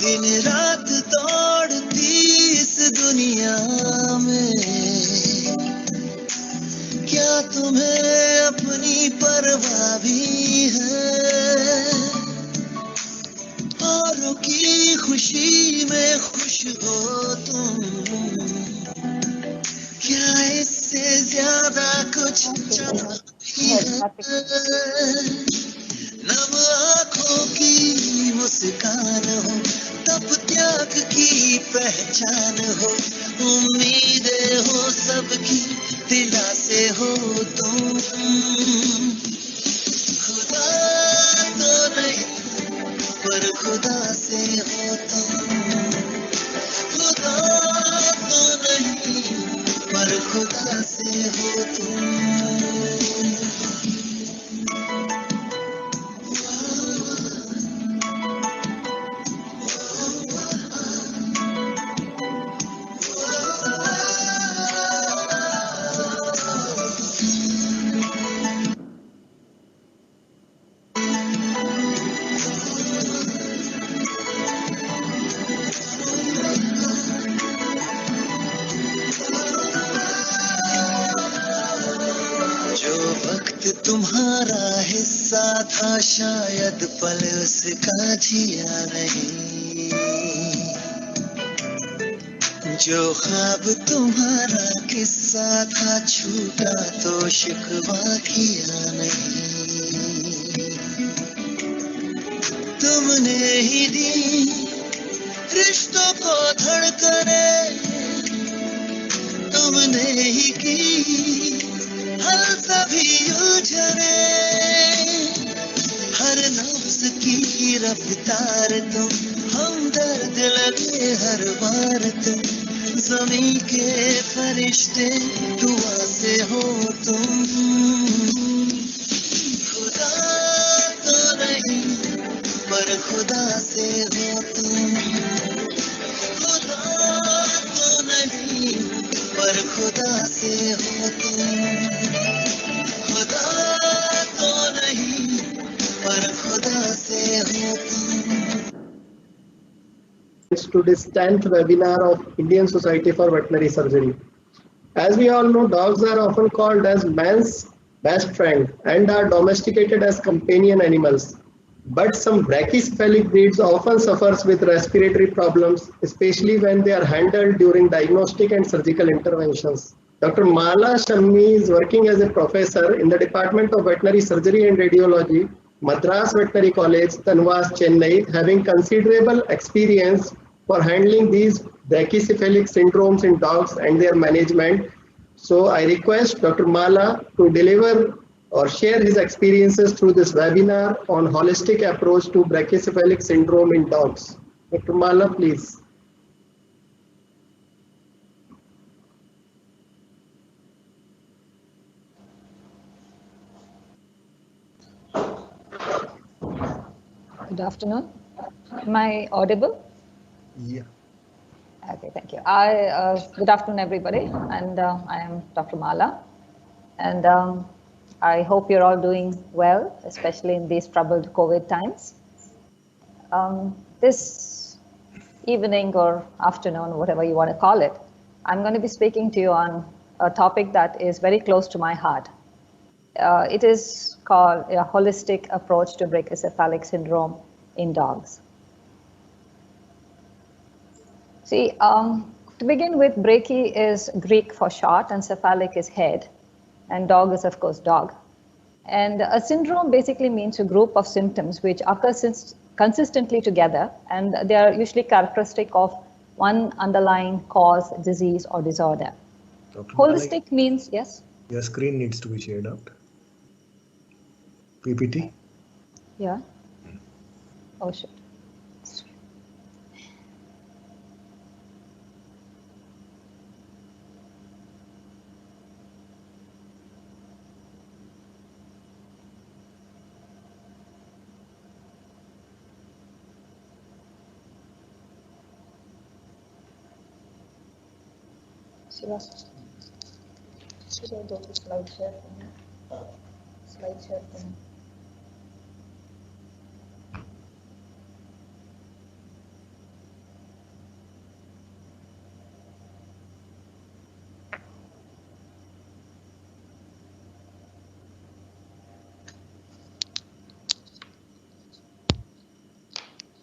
दिन रात दौड़ती इस दुनिया में, क्या तुम्हें अपनी परवाह भी है? औरों की खुशी में खुश हो तुम, क्या इससे ज्यादा कुछ चाहती है? नम आँखों की मुस्कान हो, तप त्याग की पहचान हो, उम्मीदें हो सबकी दिलासे हो तुम। खुदा तो नहीं पर खुदा से हो तुम, खुदा तो नहीं पर खुदा से हो तुम। तुम्हारा हिस्सा था शायद पल उसका जिया नहीं, जो ख्वाब तुम्हारा किस्सा था छूटा तो शिकवा किया नहीं। तुमने ही दी रिश्तों को धड़कने, तुमने ही की हर सभी उलझने, हर नफ्स की रफ्तार तुम, हमदर्द लगे हर बार तुम, ज़मीं के फरिश्ते दुआ से हो तुम। खुदा तो नहीं पर खुदा से हो तुम, खुदा तो नहीं पर खुदा से हो तुम, खुदा तो नहीं पर खुदा से हो तुम। To this 10th webinar of Indian Society for Veterinary Surgery. As we all know, dogs are often called as man's best friend and are domesticated as companion animals. But some brachycephalic breeds often suffers with respiratory problems, especially when they are handled during diagnostic and surgical interventions. Dr. Mala Shammi is working as a professor in the Department of Veterinary Surgery and Radiology, Madras Veterinary College, TANUVAS, Chennai, having considerable experience for handling these brachycephalic syndromes in dogs and their management. So I request Dr. Mala to deliver or share his experiences through this webinar on holistic approach to brachycephalic syndrome in dogs. Dr. Mala, please. Good afternoon. Am I audible? Yeah. Okay, thank you. Good afternoon, everybody, and I am Dr. Mala, and I hope you're all doing well, especially in these troubled COVID times. This evening or afternoon, whatever you want to call it, I'm going to be speaking to you on a topic that is very close to my heart. It is called a holistic approach to brachycephalic syndrome in dogs. See, to begin with, brachy is Greek for short and cephalic is head, and dog is of course dog. And a syndrome basically means a group of symptoms which occur consistently together, and they are usually characteristic of one underlying cause, disease or disorder. Dr. Holistic means, yes? Your screen needs to be shared out. PPT? Yeah. Oh, shit. Should I go to slide share? Slide share.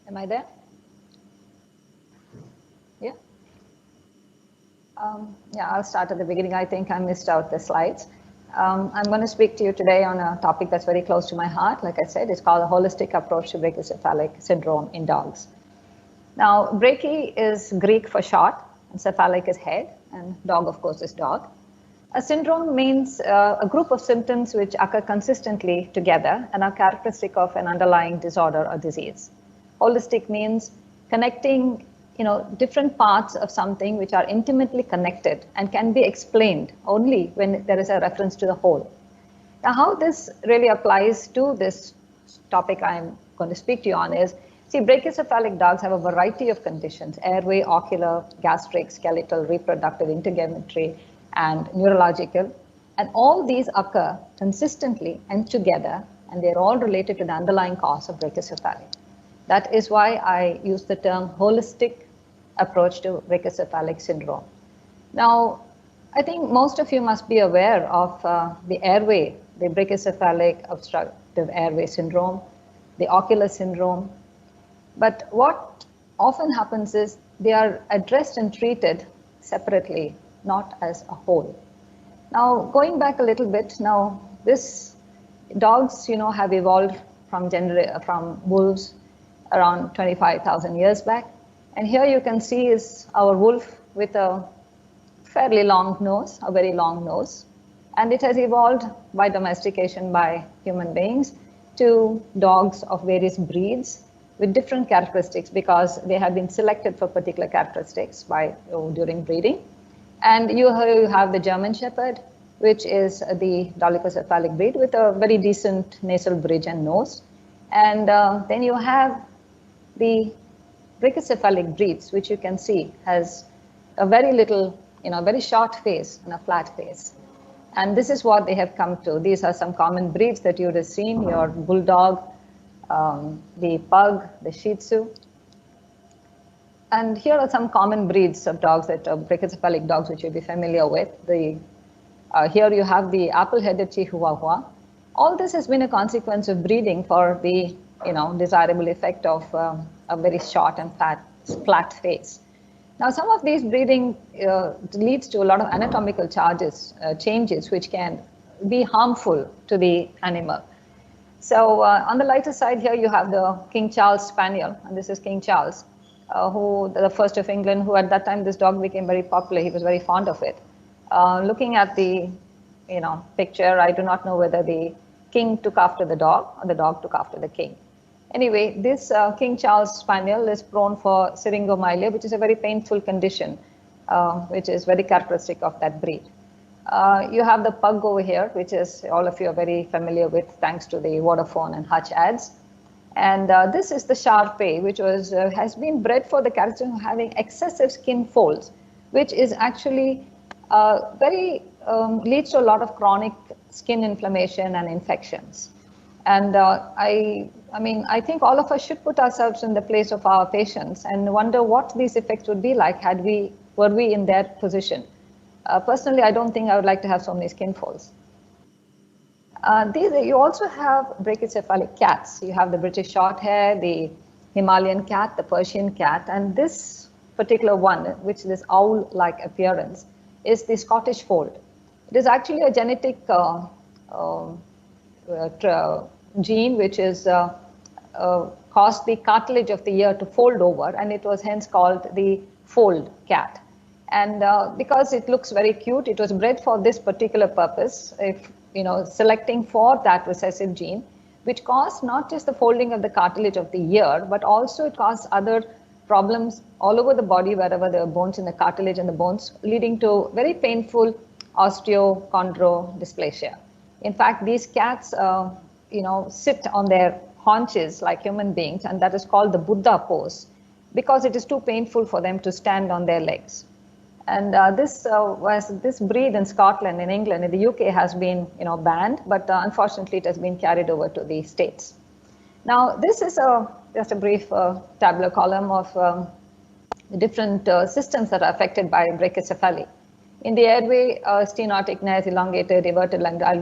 Am I there? Yeah. Yeah, I'll start at the beginning. I think I missed out the slides. I'm going to speak to you today on a topic that's very close to my heart. Like I said, it's called a holistic approach to brachycephalic syndrome in dogs. Now, brachy is Greek for short, and cephalic is head, and dog, of course, is dog. A syndrome means a group of symptoms which occur consistently together and are characteristic of an underlying disorder or disease. Holistic means connecting, different parts of something which are intimately connected and can be explained only when there is a reference to the whole. Now, how this really applies to this topic I'm going to speak to you on is, see, brachycephalic dogs have a variety of conditions: airway, ocular, gastric, skeletal, reproductive, integumentary, and neurological. And all these occur consistently and together, and they're all related to the underlying cause of brachycephaly. That is why I use the term holistic approach to brachycephalic syndrome. Now, I think most of you must be aware of the airway, the brachycephalic obstructive airway syndrome, the ocular syndrome. But what often happens is they are addressed and treated separately, not as a whole. Now, going back a little bit, now this dogs, have evolved from wolves around 25,000 years back. And here you can see is our wolf with a fairly long nose, a very long nose. And it has evolved by domestication by human beings to dogs of various breeds with different characteristics, because they have been selected for particular characteristics during breeding. And you have the German Shepherd, which is the dolichocephalic breed with a very decent nasal bridge and nose. And then you have the brachycephalic breeds, which you can see has a very little, very short face and a flat face. And this is what they have come to. These are some common breeds that you would have seen: your bulldog, the pug, the Shih Tzu. And here are some common breeds of dogs that are brachycephalic dogs, which you'll be familiar with. Here you have the apple-headed Chihuahua. All this has been a consequence of breeding for the desirable effect of a very short and flat face. Now, some of these breeding leads to a lot of anatomical changes, which can be harmful to the animal. So on the lighter side here, you have the King Charles Spaniel, and this is King Charles, who the first of England, who at that time this dog became very popular. He was very fond of it. Looking at the picture, I do not know whether the king took after the dog or the dog took after the king. Anyway, this King Charles Spaniel is prone for syringomyelia, which is a very painful condition, which is very characteristic of that breed. You have the pug over here, which is all of you are very familiar with thanks to the Vodafone and Hutch ads. And this is the Shar-Pei, which has been bred for the character of having excessive skin folds, which is actually leads to a lot of chronic skin inflammation and infections. And I think all of us should put ourselves in the place of our patients and wonder what these effects would be like were we in their position. Personally, I don't think I would like to have so many skin folds. You also have brachycephalic cats. You have the British Shorthair, the Himalayan cat, the Persian cat, and this particular one, which is this owl-like appearance, is the Scottish fold. It is actually a genetic gene which is caused the cartilage of the ear to fold over, and it was hence called the fold cat. And because it looks very cute, it was bred for this particular purpose, selecting for that recessive gene, which caused not just the folding of the cartilage of the ear, but also it caused other problems all over the body, wherever there are bones in the cartilage and the bones, leading to very painful osteochondrodysplasia. In fact, these cats, sit on their haunches like human beings, and that is called the Buddha pose, because it is too painful for them to stand on their legs. And this breed in Scotland, in England, in the UK has been banned, but unfortunately it has been carried over to the States. Now, this is just a brief tabular column of the different systems that are affected by brachycephaly. In the airway, stenotic nares, elongated, everted lung. I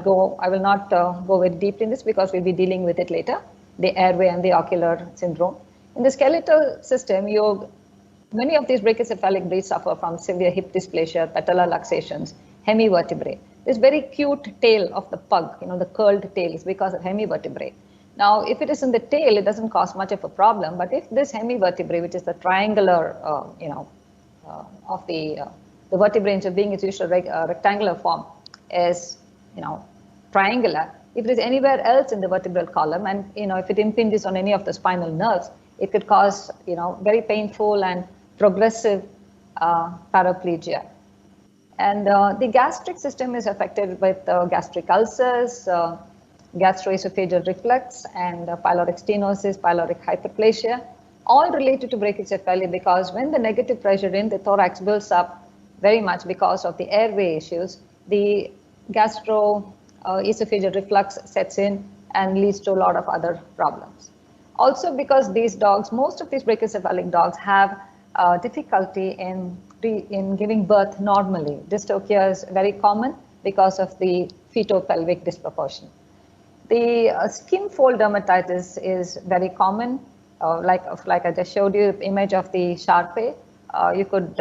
will not go very deeply in this because we'll be dealing with it later, the airway and the ocular syndrome. In the skeletal system, many of these brachycephalic breeds suffer from severe hip dysplasia, patellar luxations, hemivertebrae. This very cute tail of the pug, the curled tail, is because of hemivertebrae. Now, if it is in the tail, it doesn't cause much of a problem. But if this hemivertebrae, which is the triangular, of the vertebrae instead of being its usual rectangular form, is, triangular. If it is anywhere else in the vertebral column, and if it impinges on any of the spinal nerves, it could cause, very painful and progressive paraplegia. And the gastric system is affected with gastric ulcers, gastroesophageal reflux, and pyloric stenosis, pyloric hyperplasia, all related to brachycephaly, because when the negative pressure in the thorax builds up very much because of the airway issues, the gastroesophageal reflux sets in and leads to a lot of other problems. Also, because these dogs, most of these brachycephalic dogs have difficulty in giving birth normally. Dystocia is very common because of the feto-pelvic disproportion. The skin fold dermatitis is very common. Like I just showed you the image of the Shar-Pei, you could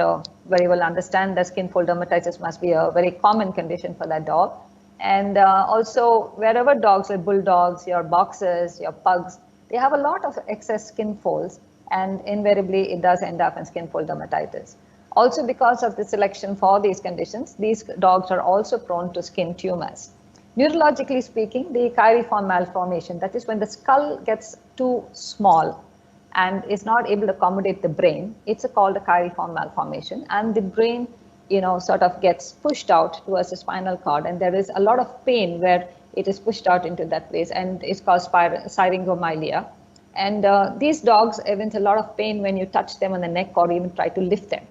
very well understand that skin fold dermatitis must be a very common condition for that dog. And also, wherever dogs like bulldogs, your boxers, your pugs, they have a lot of excess skin folds, and invariably it does end up in skin fold dermatitis. Also, because of the selection for these conditions, these dogs are also prone to skin tumors. Neurologically speaking, the chyriform malformation, that is when the skull gets too small and is not able to accommodate the brain, it's called a chyriform malformation, and the brain sort of gets pushed out towards the spinal cord, and there is a lot of pain where it is pushed out into that place, and it's called syringomyelia. And these dogs event a lot of pain when you touch them on the neck or even try to lift them.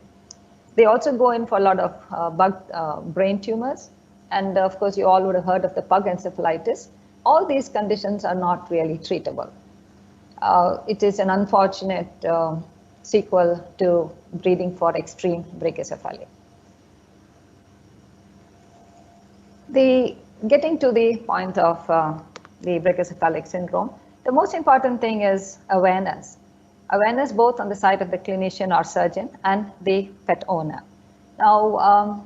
They also go in for a lot of brain tumors. And of course, you all would have heard of the pug encephalitis. All these conditions are not really treatable. It is an unfortunate sequel to breeding for extreme brachycephaly. Getting to the point of the brachycephalic syndrome, the most important thing is awareness. Awareness both on the side of the clinician or surgeon and the pet owner. Now,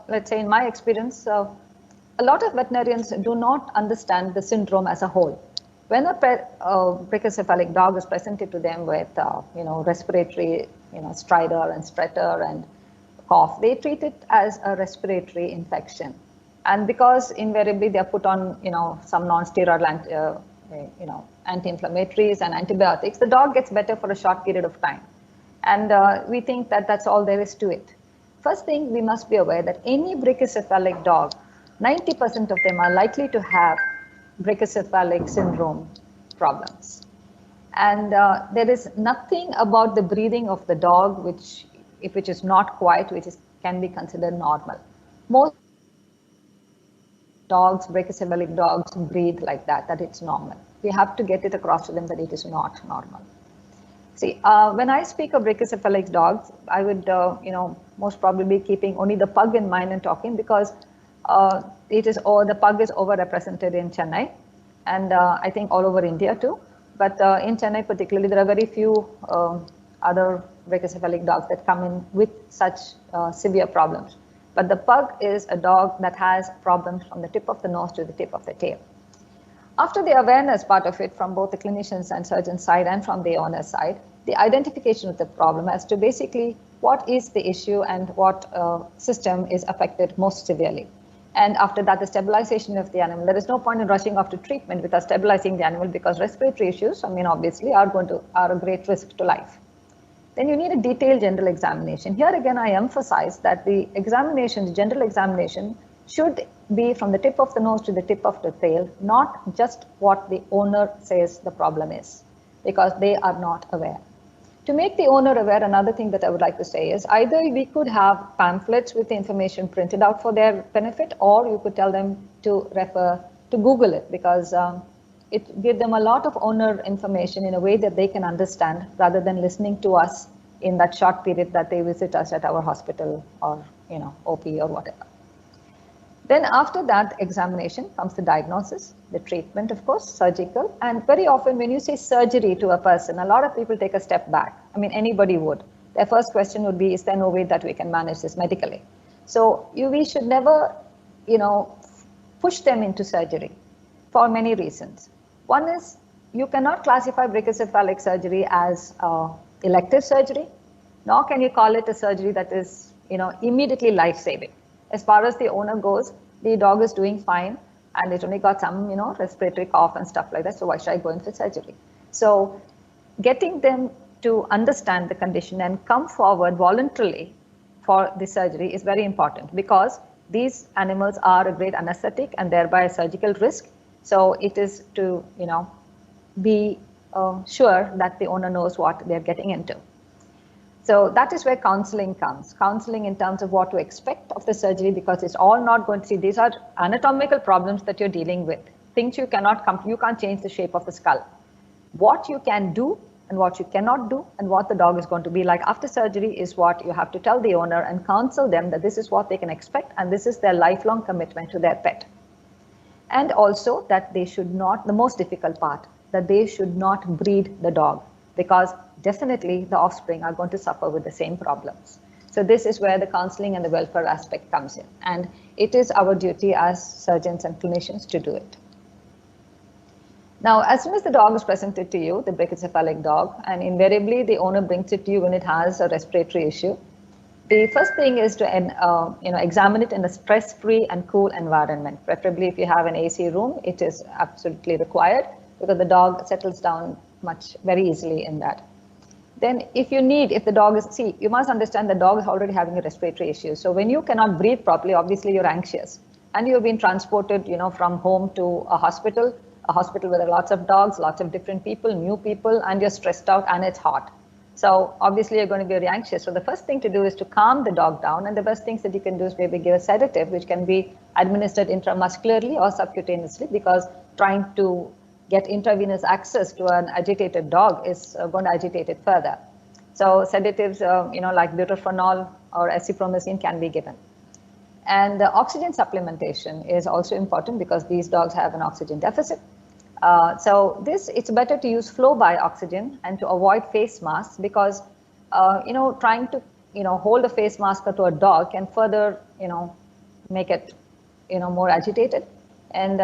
let's say in my experience, a lot of veterinarians do not understand the syndrome as a whole. When a brachycephalic dog is presented to them with, respiratory, stridor and stutter and cough, they treat it as a respiratory infection. And because invariably they are put on, some non-steroidal, anti-inflammatories and antibiotics, the dog gets better for a short period of time. And we think that that's all there is to it. First thing, we must be aware that any brachycephalic dog, 90% of them are likely to have brachycephalic syndrome problems. And there is nothing about the breathing of the dog which is not quiet, can be considered normal. Most dogs, brachycephalic dogs, breathe like that it's normal. We have to get it across to them that it is not normal. See, when I speak of brachycephalic dogs, I would, most probably be keeping only the pug in mind and talking, because the pug is overrepresented in Chennai, and I think all over India too. But in Chennai particularly, there are very few other brachycephalic dogs that come in with such severe problems. But the pug is a dog that has problems from the tip of the nose to the tip of the tail. After the awareness part of it, from both the clinicians and surgeons side and from the owner's side, the identification of the problem as to basically what is the issue and what system is affected most severely. And after that, the stabilization of the animal. There is no point in rushing off to treatment without stabilizing the animal, because respiratory issues, obviously, are a great risk to life. Then you need a detailed general examination. Here again, I emphasize that the general examination, should be from the tip of the nose to the tip of the tail, not just what the owner says the problem is, because they are not aware. To make the owner aware, another thing that I would like to say is either we could have pamphlets with the information printed out for their benefit, or you could tell them to refer to Google it, because it gives them a lot of owner information in a way that they can understand, rather than listening to us in that short period that they visit us at our hospital or OP or whatever. Then after that examination comes the diagnosis, the treatment, of course, surgical. And very often when you say surgery to a person, a lot of people take a step back. I mean, anybody would. Their first question would be, is there no way that we can manage this medically? So we should never, push them into surgery for many reasons. One is you cannot classify brachycephalic surgery as elective surgery, nor can you call it a surgery that is, immediately life-saving. As far as the owner goes, the dog is doing fine and it only got some, respiratory cough and stuff like that. So why should I go in for surgery? So getting them to understand the condition and come forward voluntarily for the surgery is very important, because these animals are a great anesthetic and thereby a surgical risk. So it is to, be sure that the owner knows what they're getting into. So that is where counseling comes. Counseling in terms of what to expect of the surgery, because it's all not going to see, these are anatomical problems that you're dealing with. Things you can't change the shape of the skull. What you can do and what you cannot do and what the dog is going to be like after surgery is what you have to tell the owner and counsel them that this is what they can expect and this is their lifelong commitment to their pet. And also that they should not, the most difficult part, that they should not breed the dog, because definitely the offspring are going to suffer with the same problems. So this is where the counseling and the welfare aspect comes in. And it is our duty as surgeons and clinicians to do it. Now, as soon as the dog is presented to you, the brachycephalic dog, and invariably the owner brings it to you when it has a respiratory issue, the first thing is to examine it in a stress-free and cool environment. Preferably if you have an AC room, it is absolutely required, because the dog settles down very easily in that. Then if the dog is, you must understand the dog is already having a respiratory issue. So when you cannot breathe properly, obviously you're anxious. And you've been transported, from home to a hospital where there are lots of dogs, lots of different people, new people, and you're stressed out and it's hot. So obviously you're going to be very anxious. So the first thing to do is to calm the dog down. And the best things that you can do is maybe give a sedative, which can be administered intramuscularly or subcutaneously, because trying to get intravenous access to an agitated dog is going to agitate it further. So sedatives, like butorphanol or azithromycin can be given. And the oxygen supplementation is also important, because these dogs have an oxygen deficit. So it's better to use flow by oxygen and to avoid face masks, because, trying to, hold a face mask to a dog can further, make it, more agitated. And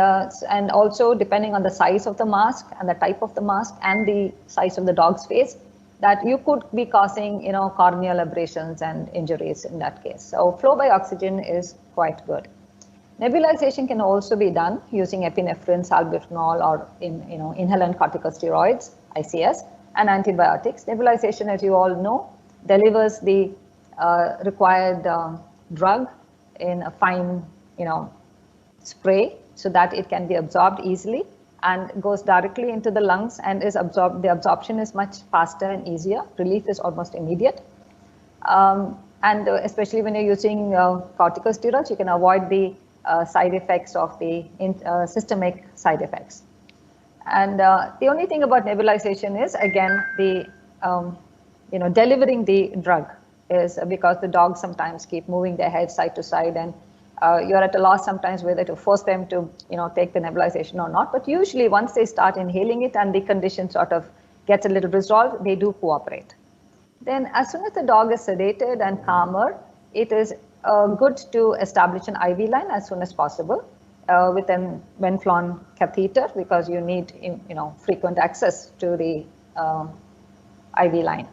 also depending on the size of the mask and the type of the mask and the size of the dog's face, that you could be causing, corneal abrasions and injuries in that case. So flow by oxygen is quite good. Nebulization can also be done using epinephrine, salbutamol, or inhalant corticosteroids, ICS, and antibiotics. Nebulization, as you all know, delivers the required drug in a fine, spray, so that it can be absorbed easily and goes directly into the lungs and is absorbed. The absorption is much faster and easier. Relief is almost immediate. And especially when you're using corticosteroids, you can avoid the side effects of the systemic side effects. And the only thing about nebulization is, again, the delivering the drug is because the dogs sometimes keep moving their head side to side, and you're at a loss sometimes whether to force them to take the nebulization or not. But usually once they start inhaling it and the condition sort of gets a little resolved, they do cooperate. Then as soon as the dog is sedated and calmer, it is good to establish an IV line as soon as possible with an Venflon catheter, because you need frequent access to the IV line.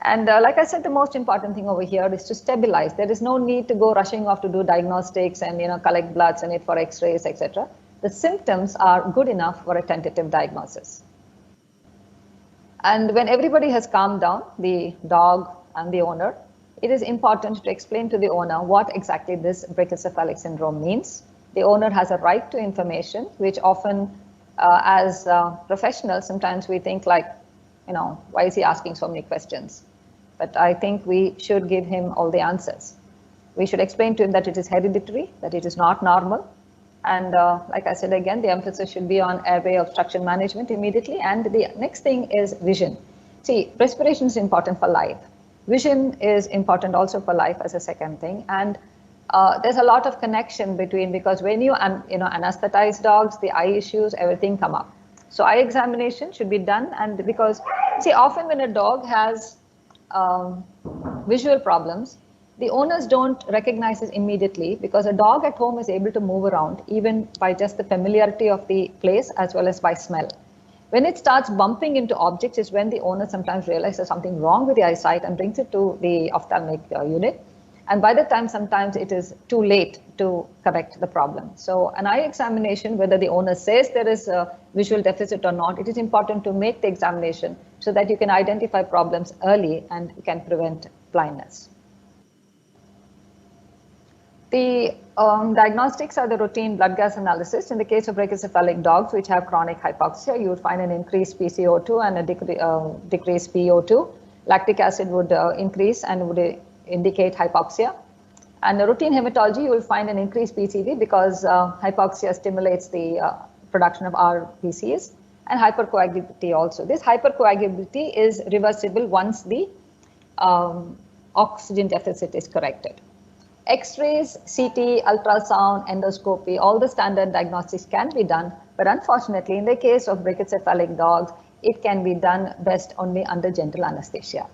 And like I said, the most important thing over here is to stabilize. There is no need to go rushing off to do diagnostics and collect bloods and it for X-rays, etc. The symptoms are good enough for a tentative diagnosis. And when everybody has calmed down, the dog and the owner, it is important to explain to the owner what exactly this brachycephalic syndrome means. The owner has a right to information, which often, as professionals, sometimes we think like, why is he asking so many questions? But I think we should give him all the answers. We should explain to him that it is hereditary, that it is not normal. And like I said again, the emphasis should be on airway obstruction management immediately. And the next thing is vision. See, respiration is important for life. Vision is important also for life as a second thing. And there's a lot of connection between, because when you anesthetize dogs, the eye issues, everything come up. So eye examination should be done, and because see, often when a dog has visual problems, the owners don't recognize it immediately, because a dog at home is able to move around even by just the familiarity of the place as well as by smell. When it starts bumping into objects is when the owner sometimes realizes there's something wrong with the eyesight and brings it to the ophthalmic unit. And by the time, sometimes it is too late to correct the problem. So an eye examination, whether the owner says there is a visual deficit or not, it is important to make the examination so that you can identify problems early and you can prevent blindness. The diagnostics are the routine blood gas analysis. In the case of brachycephalic dogs which have chronic hypoxia, you would find an increased PCO2 and a decreased PO2. Lactic acid would increase and would indicate hypoxia. And the routine hematology, you will find an increased PCV because hypoxia stimulates the production of RBCs, and hypercoagulability also. This hypercoagulability is reversible once the oxygen deficit is corrected. X-rays, CT, ultrasound, endoscopy, all the standard diagnostics can be done, but unfortunately, in the case of brachycephalic dogs, it can be done best only under general anesthesia.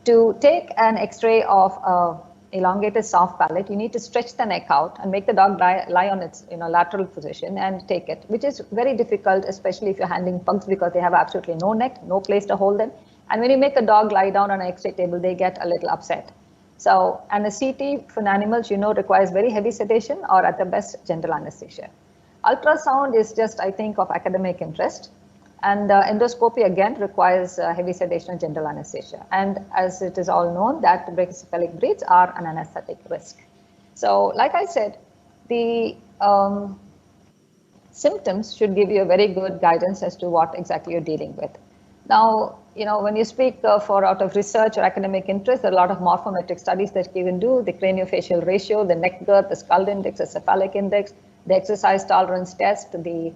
To take an X-ray of elongated soft palate, you need to stretch the neck out and make the dog lie on its lateral position and take it, which is very difficult, especially if you're handling pugs, because they have absolutely no neck, no place to hold them. And when you make a dog lie down on an X-ray table, they get a little upset. So, and a CT for animals, requires very heavy sedation or at the best general anesthesia. Ultrasound is just, I think, of academic interest. And endoscopy again requires heavy sedation and general anesthesia. And as it is all known that brachycephalic breeds are an anesthetic risk. So like I said, the symptoms should give you a very good guidance as to what exactly you're dealing with. Now, when you speak out of research or academic interest, there are a lot of morphometric studies that you can do, the craniofacial ratio, the neck girth, the skull index, the cephalic index, the exercise tolerance test, the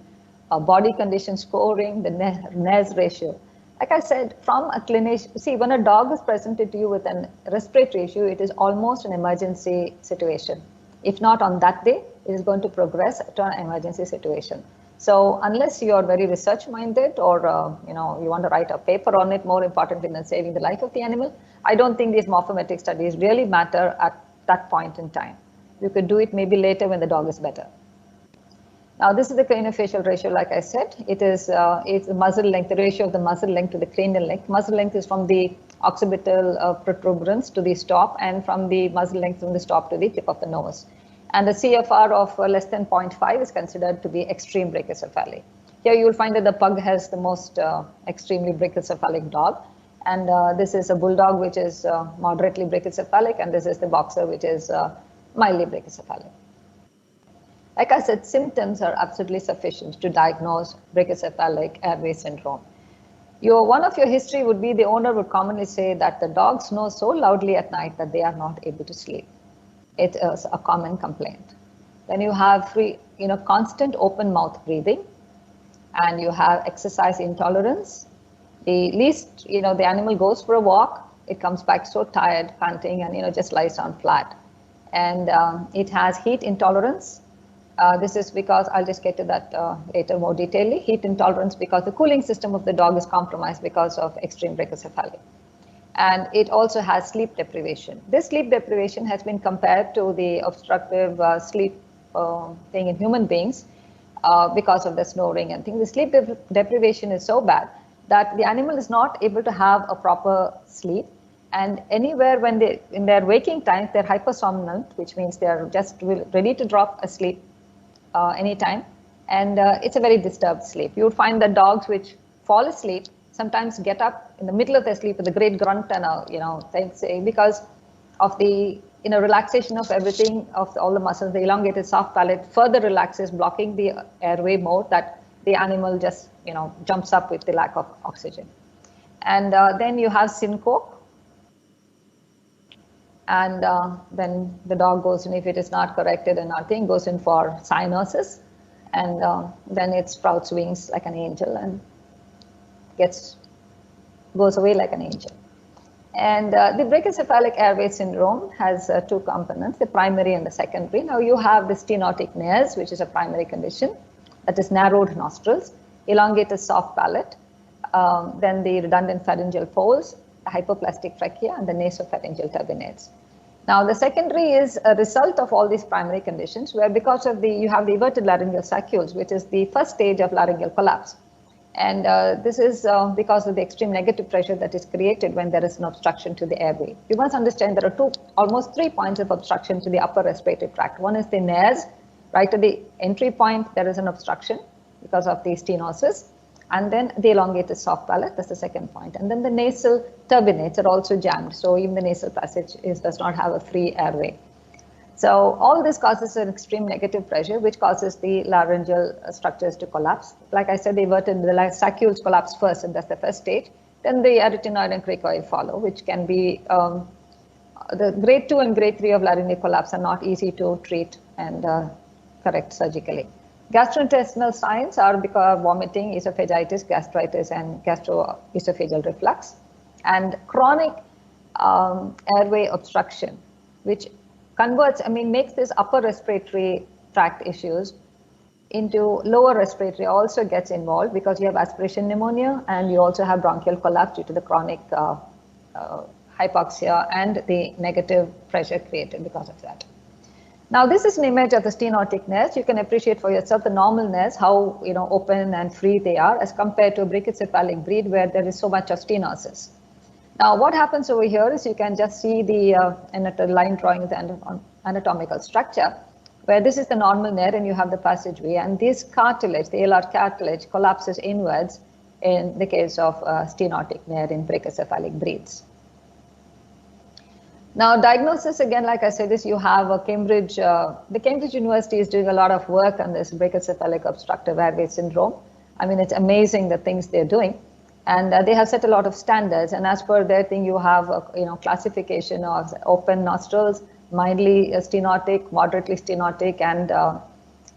body condition scoring, the NES ratio. Like I said, from a clinician, see, when a dog is presented to you with an respiratory issue, it is almost an emergency situation. If not on that day, it is going to progress to an emergency situation. So unless you are very research minded or you want to write a paper on it, more importantly than saving the life of the animal, I don't think these morphometric studies really matter at that point in time. You could do it maybe later when the dog is better. Now this is the craniofacial ratio, like I said. It's the muzzle length, the ratio of the muzzle length to the cranial length. Muzzle length is from the occipital protuberance to the stop, and from the muzzle length from the stop to the tip of the nose. And the CFR of less than 0.5 is considered to be extreme brachycephaly. Here you will find that the pug has the most extremely brachycephalic dog. And this is a bulldog which is moderately brachycephalic, and this is the boxer which is mildly brachycephalic. Like I said, symptoms are absolutely sufficient to diagnose brachycephalic airway syndrome. One of your history would be the owner would commonly say that the dog snores so loudly at night that they are not able to sleep. It is a common complaint. Then you have constant open mouth breathing, and you have exercise intolerance. The least, the animal goes for a walk, it comes back so tired, panting, and just lies down flat. And it has heat intolerance. This is because, I'll just get to that later more detailedly, heat intolerance because the cooling system of the dog is compromised because of extreme brachycephaly. And it also has sleep deprivation. This sleep deprivation has been compared to the obstructive sleep thing in human beings because of the snoring and things. The sleep deprivation is so bad that the animal is not able to have a proper sleep. And anywhere when in their waking times, they're hypersomnolent, which means they're just ready to drop asleep anytime. And it's a very disturbed sleep. You'll find that dogs which fall asleep sometimes get up in the middle of their sleep with a great grunt and things, because of the relaxation of everything, of all the muscles. The elongated soft palate further relaxes, blocking the airway more, that the animal just jumps up with the lack of oxygen. And then you have syncope. And then the dog goes in, if it is not corrected and nothing, goes in for cyanosis. And then it sprouts wings like an angel and goes away like an angel. And the brachycephalic airway syndrome has two components, the primary and the secondary. Now you have the stenotic nares, which is a primary condition, that is narrowed nostrils, elongated soft palate, then the redundant pharyngeal folds, the hypoplastic trachea, and the nasopharyngeal turbinates. Now the secondary is a result of all these primary conditions, where because of you have the everted laryngeal saccules, which is the first stage of laryngeal collapse. And this is because of the extreme negative pressure that is created when there is an obstruction to the airway. You must understand there are almost 3 points of obstruction to the upper respiratory tract. One is the nares, right at the entry point, there is an obstruction because of the stenosis. And then the elongated soft palate, that's the second point. And then the nasal turbinates are also jammed. So even the nasal passage does not have a free airway. So all this causes an extreme negative pressure, which causes the laryngeal structures to collapse. Like I said, the saccules collapse first, and that's the first stage. Then the arytenoid and cricoid follow, which can be the grade 2 and grade 3 of laryngeal collapse are not easy to treat and correct surgically. Gastrointestinal signs are because vomiting, esophagitis, gastritis, and gastroesophageal reflux. And chronic airway obstruction, which makes this upper respiratory tract issues into lower respiratory also gets involved because you have aspiration pneumonia and you also have bronchial collapse due to the chronic hypoxia and the negative pressure created because of that. Now this is an image of the stenotic nares. You can appreciate for yourself the normal nares, how open and free they are as compared to a brachycephalic breed where there is so much of stenosis. Now, what happens over here is you can just see the line drawings and anatomical structure, where this is the normal nare and you have the passageway, and this cartilage, the alar cartilage, collapses inwards in the case of stenotic nare in brachycephalic breeds. Now, diagnosis, again, like I said, is you have a Cambridge, the Cambridge University is doing a lot of work on this brachycephalic obstructive airway syndrome. I mean, it's amazing the things they're doing. And they have set a lot of standards, and as per their thing, you have a classification of open nostrils, mildly stenotic, moderately stenotic, and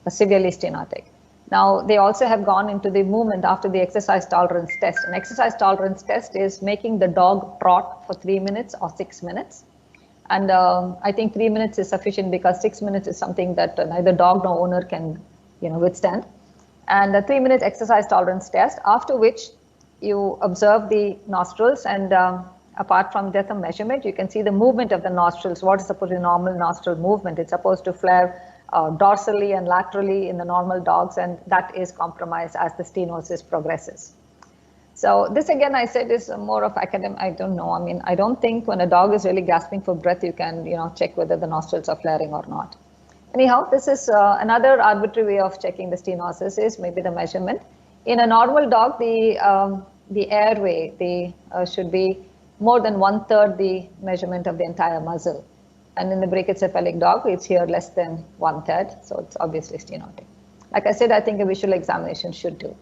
severely stenotic. Now, they also have gone into the movement after the exercise tolerance test. An exercise tolerance test is making the dog trot for 3 minutes or 6 minutes. And I think 3 minutes is sufficient because 6 minutes is something that neither dog nor owner can withstand. And a 3 minute exercise tolerance test, after which you observe the nostrils, and apart from depth of measurement, you can see the movement of the nostrils. What is supposed to be normal nostril movement? It's supposed to flare dorsally and laterally in the normal dogs, and that is compromised as the stenosis progresses. So this, again, I said, is more of academic. I don't know. I mean, I don't think when a dog is really gasping for breath, you can check whether the nostrils are flaring or not. Anyhow, this is another arbitrary way of checking the stenosis is maybe the measurement. In a normal dog, the airway should be more than 1/3 the measurement of the entire muzzle. And in the brachycephalic dog, it's here less than 1/3. So it's obviously stenotic. Like I said, I think a visual examination should do.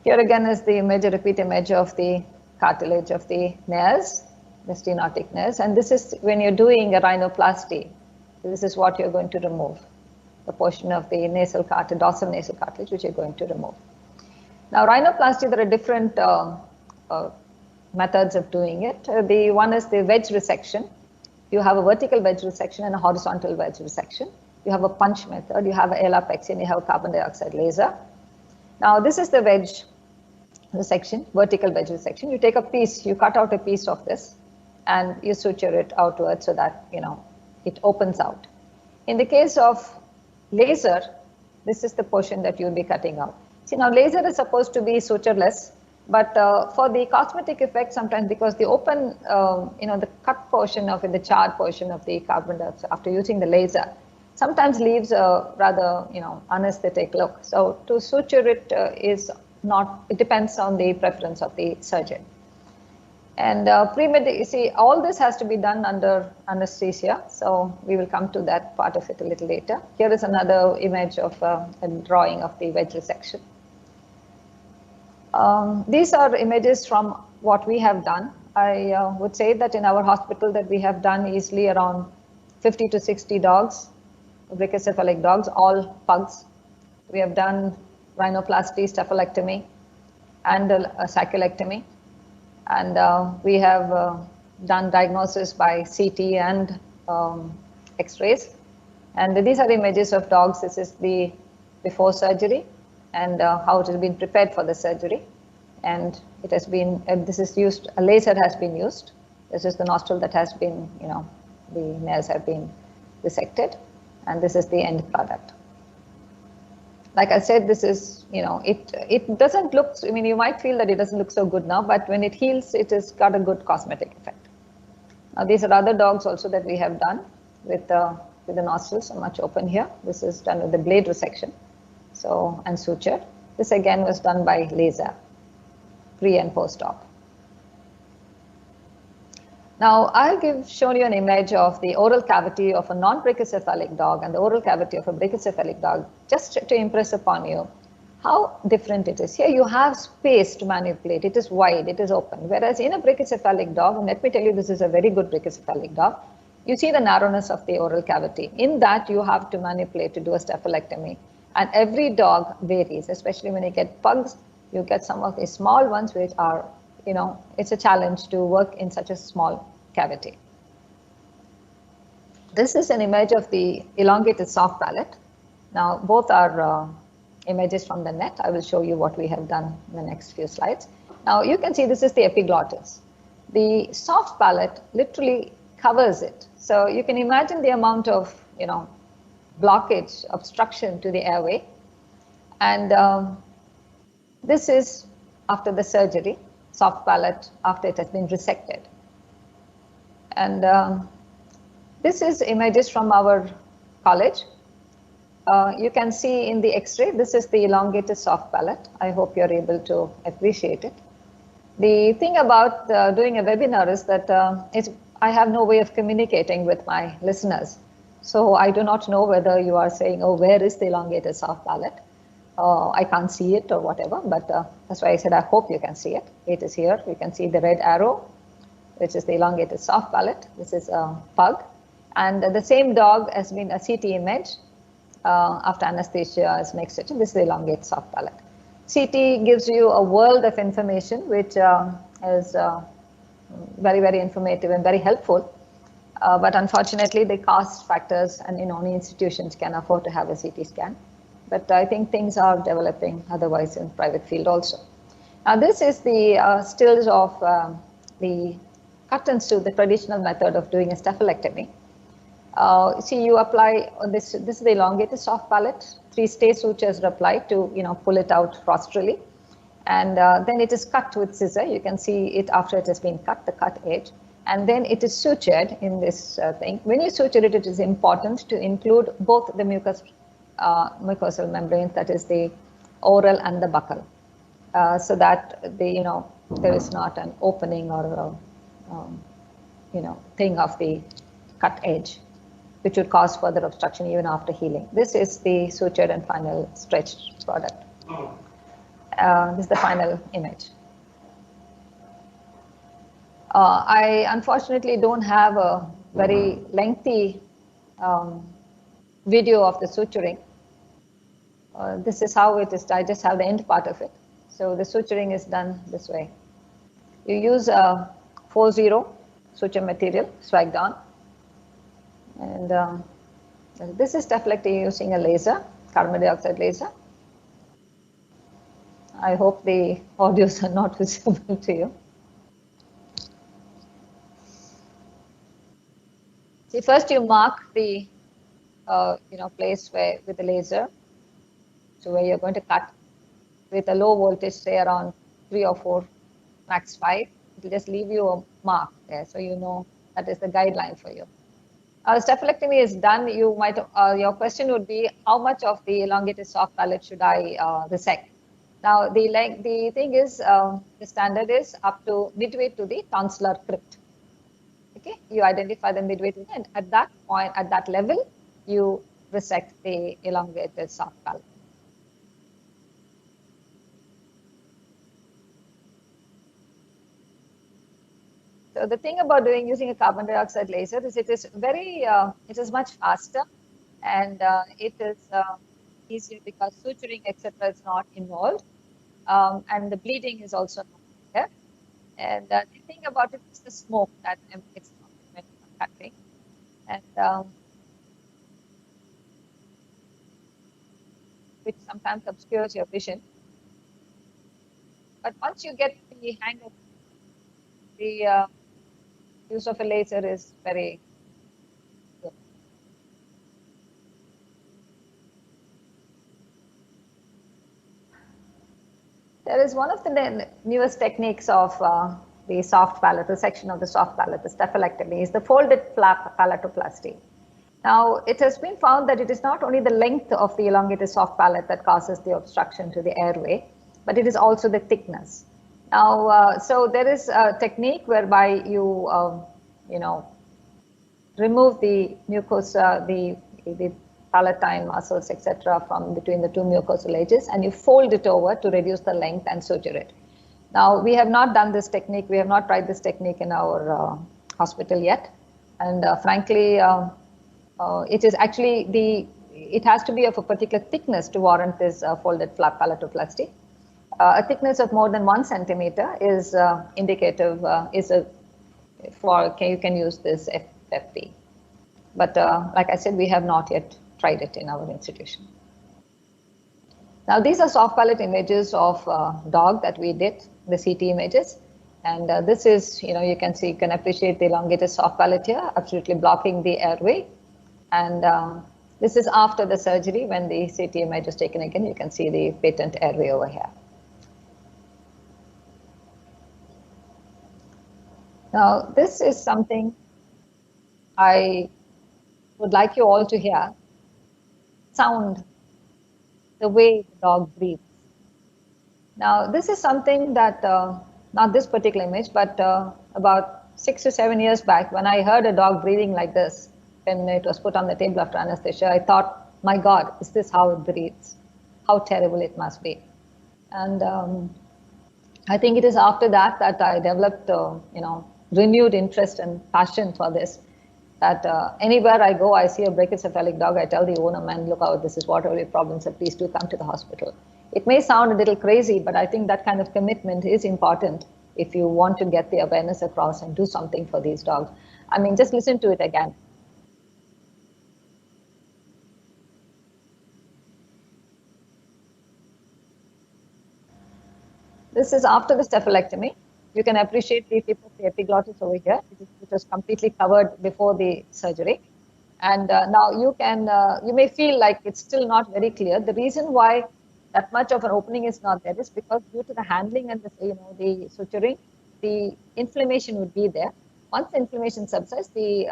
Here again is the image, a repeat image of the cartilage of the nares, the stenotic nares. And this is when you're doing a rhinoplasty. This is what you're going to remove, the portion of the nasal cartilage, dorsal nasal cartilage, which you're going to remove. Now, rhinoplasty, there are different methods of doing it. The one is the wedge resection. You have a vertical wedge resection and a horizontal wedge resection. You have a punch method. You have a LAPEX, and you have a carbon dioxide laser. Now, this is the wedge resection, vertical wedge resection. You take a piece, you cut out a piece of this, and you suture it outwards so that it opens out. In the case of laser, this is the portion that you'll be cutting out. See, now laser is supposed to be sutureless, but for the cosmetic effect, sometimes because the open, the cut portion of it, the charred portion of the carbon dioxide after using the laser, sometimes leaves a rather, unesthetic look. So to suture it is not, it depends on the preference of the surgeon. And see, all this has to be done under anesthesia. So we will come to that part of it a little later. Here is another image of a drawing of the wedge resection. These are images from what we have done. I would say that in our hospital that we have done easily around 50 to 60 dogs, brachycephalic dogs, all pugs. We have done rhinoplasty, staphylectomy, and a sacculectomy. And we have done diagnosis by CT and X-rays. And these are the images of dogs. This is the before surgery and how it has been prepared for the surgery. And it has been, this is used, a laser has been used. This is the nostril that has been, the nails have been dissected. And this is the end product. Like I said, this is, it doesn't look, you might feel that it doesn't look so good now, but when it heals, it has got a good cosmetic effect. Now, these are other dogs also that we have done with the nostrils so much open here. This is done with the blade resection, and sutured. This again was done by laser, pre and post-op. Now, I've shown you an image of the oral cavity of a non-brachycephalic dog and the oral cavity of a brachycephalic dog, just to impress upon you how different it is. Here you have space to manipulate. It is wide, it is open. Whereas in a brachycephalic dog, and let me tell you, this is a very good brachycephalic dog, you see the narrowness of the oral cavity. In that, you have to manipulate to do a staphylectomy. And every dog varies, especially when you get pugs, you get some of the small ones which are, it's a challenge to work in such a small cavity. This is an image of the elongated soft palate. Now, both are images from the net. I will show you what we have done in the next few slides. Now, you can see this is the epiglottis. The soft palate literally covers it. So you can imagine the amount of, blockage, obstruction to the airway. And this is after the surgery, soft palate after it has been resected. And this is images from our college. You can see in the X-ray, this is the elongated soft palate. I hope you're able to appreciate it. The thing about doing a webinar is that I have no way of communicating with my listeners. So I do not know whether you are saying, oh, where is the elongated soft palate? I can't see it or whatever, but that's why I said I hope you can see it. It is here. You can see the red arrow, which is the elongated soft palate. This is a pug. And the same dog has been a CT image after anesthesia as an extension. This is the elongated soft palate. CT gives you a world of information, which is very, very informative and very helpful. But unfortunately, the cost factors and only institutions can afford to have a CT scan. But I think things are developing otherwise in private field also. Now, this is the stills of the cut-ins to the traditional method of doing a staphylectomy. See, you apply this. This is the elongated soft palate. 3 stay sutures are applied to pull it out rostrally, and then it is cut with scissor. You can see it after it has been cut, the cut edge, and then it is sutured in this thing. When you suture it, it is important to include both the mucosal membranes, that is the oral and the buccal, so that there is not an opening or thing of the cut edge, which would cause further obstruction even after healing. This is the sutured and final stretched product. This is the final image. I unfortunately don't have a very lengthy video of the suturing. This is how it is. I just have the end part of it. So the suturing is done this way. You use a 4-0 suture material, swagged on. And this is staphylectomy using a laser, carbon dioxide laser. I hope the audios are not visible to you. See, first you mark the place where with the laser, so where you're going to cut with a low voltage, say around 3 or 4, max 5. It will just leave you a mark there, so you know that is the guideline for you. Staphylectomy is done. You might your question would be, how much of the elongated soft palate should I resect? Now the thing is, the standard is up to midway to the tonsillar crypt. Okay, you identify the midway to the end. At that point, at that level, you resect the elongated soft palate. So the thing about using a carbon dioxide laser is it is much faster, and it is easier because suturing etc. is not involved, and the bleeding is also not there. And the thing about it is the smoke that emanates from it when you are cutting. And which sometimes obscures your vision. But once you get the hang of the use of a laser is very good. There is one of the newest techniques of the soft palate, the section of the soft palate, the staphylectomy, is the folded flap palatoplasty. Now, it has been found that it is not only the length of the elongated soft palate that causes the obstruction to the airway, but it is also the thickness. Now, so there is a technique whereby you, remove the mucosa, the palatine muscles, etc., from between the two mucosal edges, and you fold it over to reduce the length and suture it. Now, we have not done this technique. We have not tried this technique in our hospital yet, and frankly, it is actually it has to be of a particular thickness to warrant this folded flap palatoplasty. A thickness of more than 1 centimeter is indicative, you can use this FFP. But like I said, we have not yet tried it in our institution. Now, these are soft palate images of dog that we did, the CT images. And this is, you can appreciate the elongated soft palate here, absolutely blocking the airway. And this is after the surgery when the CT image is taken again. You can see the patent airway over here. Now, this is something I would like you all to hear. Sound, the way the dog breathes. Now, this is something that, not this particular image, but about 6 to 7 years back, when I heard a dog breathing like this, when it was put on the table after anesthesia, I thought, my God, is this how it breathes? How terrible it must be. And I think it is after that that I developed, renewed interest and passion for this. That anywhere I go, I see a brachycephalic dog, I tell the owner, man, look out, this is whatever your problems are, please do come to the hospital. It may sound a little crazy, but I think that kind of commitment is important if you want to get the awareness across and do something for these dogs. I mean, just listen to it again. This is after the staphylectomy. You can appreciate the tip of the epiglottis over here, which was completely covered before the surgery. And now you may feel like it's still not very clear. The reason why that much of an opening is not there is because due to the handling and the suturing, the inflammation would be there. Once the inflammation subsides, the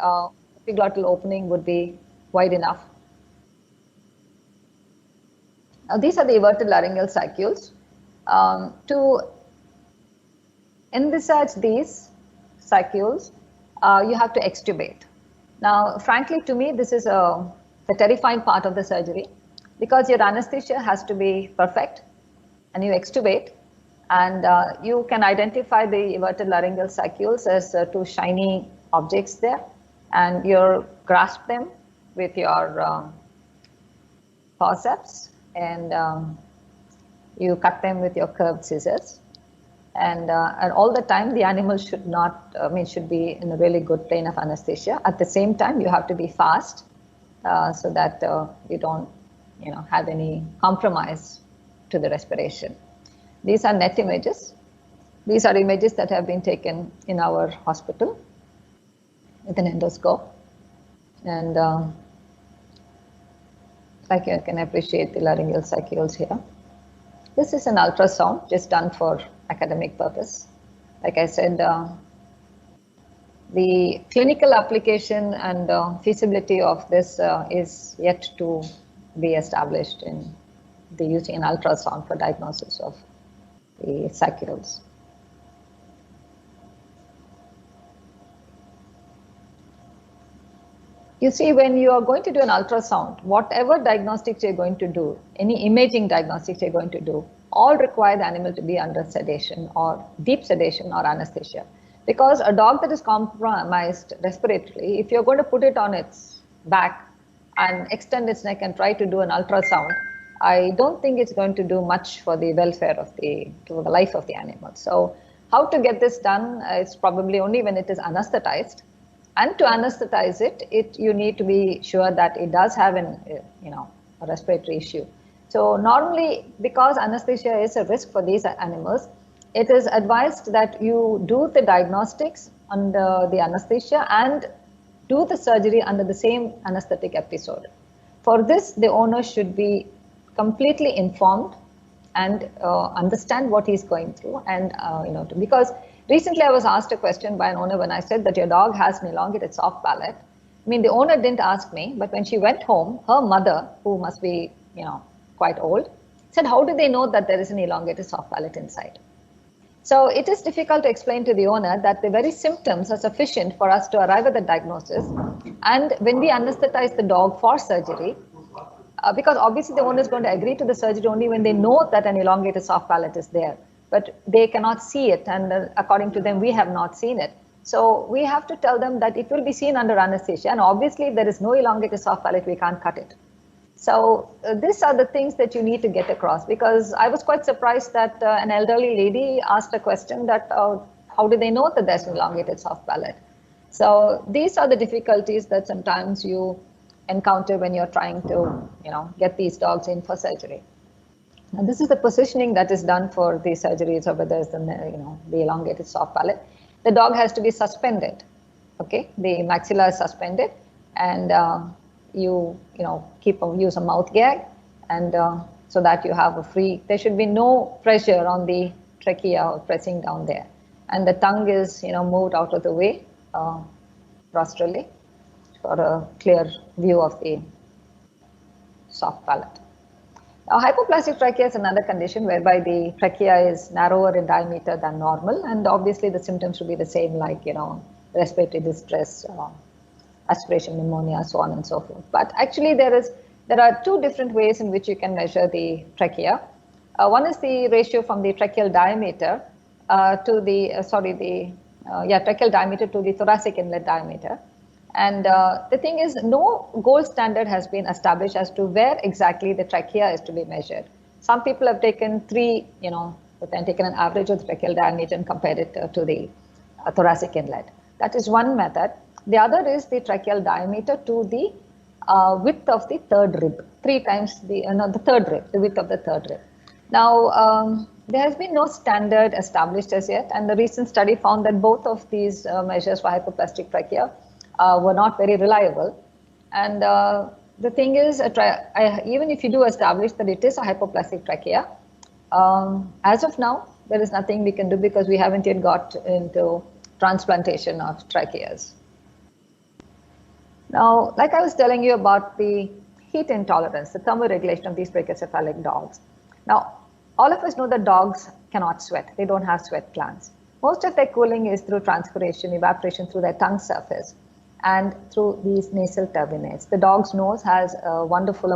epiglottal opening would be wide enough. Now, these are the everted laryngeal sacules. To envisage these sacules, you have to extubate. Now, frankly, to me, this is the terrifying part of the surgery because your anesthesia has to be perfect and you extubate and you can identify the everted laryngeal sacules as two shiny objects there and you grasp them with your forceps and you cut them with your curved scissors. And all the time, the animal should not, should be in a really good plane of anesthesia. At the same time, you have to be fast so that you don't, have any compromise to the respiration. These are net images. These are images that have been taken in our hospital with an endoscope. And like you can appreciate the laryngeal sacules here. This is an ultrasound just done for academic purpose. Like I said, the clinical application and feasibility of this is yet to be established in using an ultrasound for diagnosis of the sacules. You see, when you are going to do an ultrasound, whatever diagnostics you're going to do, any imaging diagnostics you're going to do, all require the animal to be under sedation or deep sedation or anesthesia. Because a dog that is compromised respiratorily, if you're going to put it on its back and extend its neck and try to do an ultrasound, I don't think it's going to do much for the welfare of the life of the animal. So how to get this done is probably only when it is anesthetized. And to anesthetize it, you need to be sure that it does have a respiratory issue. So normally, because anesthesia is a risk for these animals, it is advised that you do the diagnostics under the anesthesia and do the surgery under the same anesthetic episode. For this, the owner should be completely informed and understand what he's going through. And because recently I was asked a question by an owner when I said that your dog has an elongated soft palate. I mean, the owner didn't ask me, but when she went home, her mother, who must be quite old, said, how do they know that there is an elongated soft palate inside? So it is difficult to explain to the owner that the very symptoms are sufficient for us to arrive at the diagnosis. And when we anesthetize the dog for surgery, because obviously the owner is going to agree to the surgery only when they know that an elongated soft palate is there, but they cannot see it, and according to them, we have not seen it. So we have to tell them that it will be seen under anesthesia, and obviously if there is no elongated soft palate, we can't cut it. So these are the things that you need to get across, because I was quite surprised that an elderly lady asked a question that how do they know that there's an elongated soft palate? So these are the difficulties that sometimes you encounter when you're trying to get these dogs in for surgery. And this is the positioning that is done for the surgeries, or whether it's the elongated soft palate. The dog has to be suspended. Okay, the maxilla is suspended, and you use a mouth gag, and so that you have a free. There should be no pressure on the trachea or pressing down there, and the tongue is moved out of the way rostrally for a clear view of the soft palate. Now, hypoplastic trachea is another condition whereby the trachea is narrower in diameter than normal, and obviously the symptoms should be the same, like respiratory distress, aspiration pneumonia, so on and so forth. But actually there are two different ways in which you can measure the trachea. One is the ratio from the tracheal diameter to the tracheal diameter to the thoracic inlet diameter. And the thing is, no gold standard has been established as to where exactly the trachea is to be measured. Some people have taken then taken an average of the tracheal diameter and compared it to the thoracic inlet. That is one method. The other is the tracheal diameter to the width of the third rib, 3 times the third rib, the width of the third rib. Now, there has been no standard established as yet, and the recent study found that both of these measures for hypoplastic trachea were not very reliable. And the thing is, even if you do establish that it is a hypoplastic trachea, as of now, there is nothing we can do because we haven't yet got into transplantation of tracheas. Now, like I was telling you about the heat intolerance, the thermoregulation of these brachycephalic dogs. Now, all of us know that dogs cannot sweat. They don't have sweat glands. Most of their cooling is through transpiration, evaporation through their tongue surface, and through these nasal turbinates. The dog's nose has a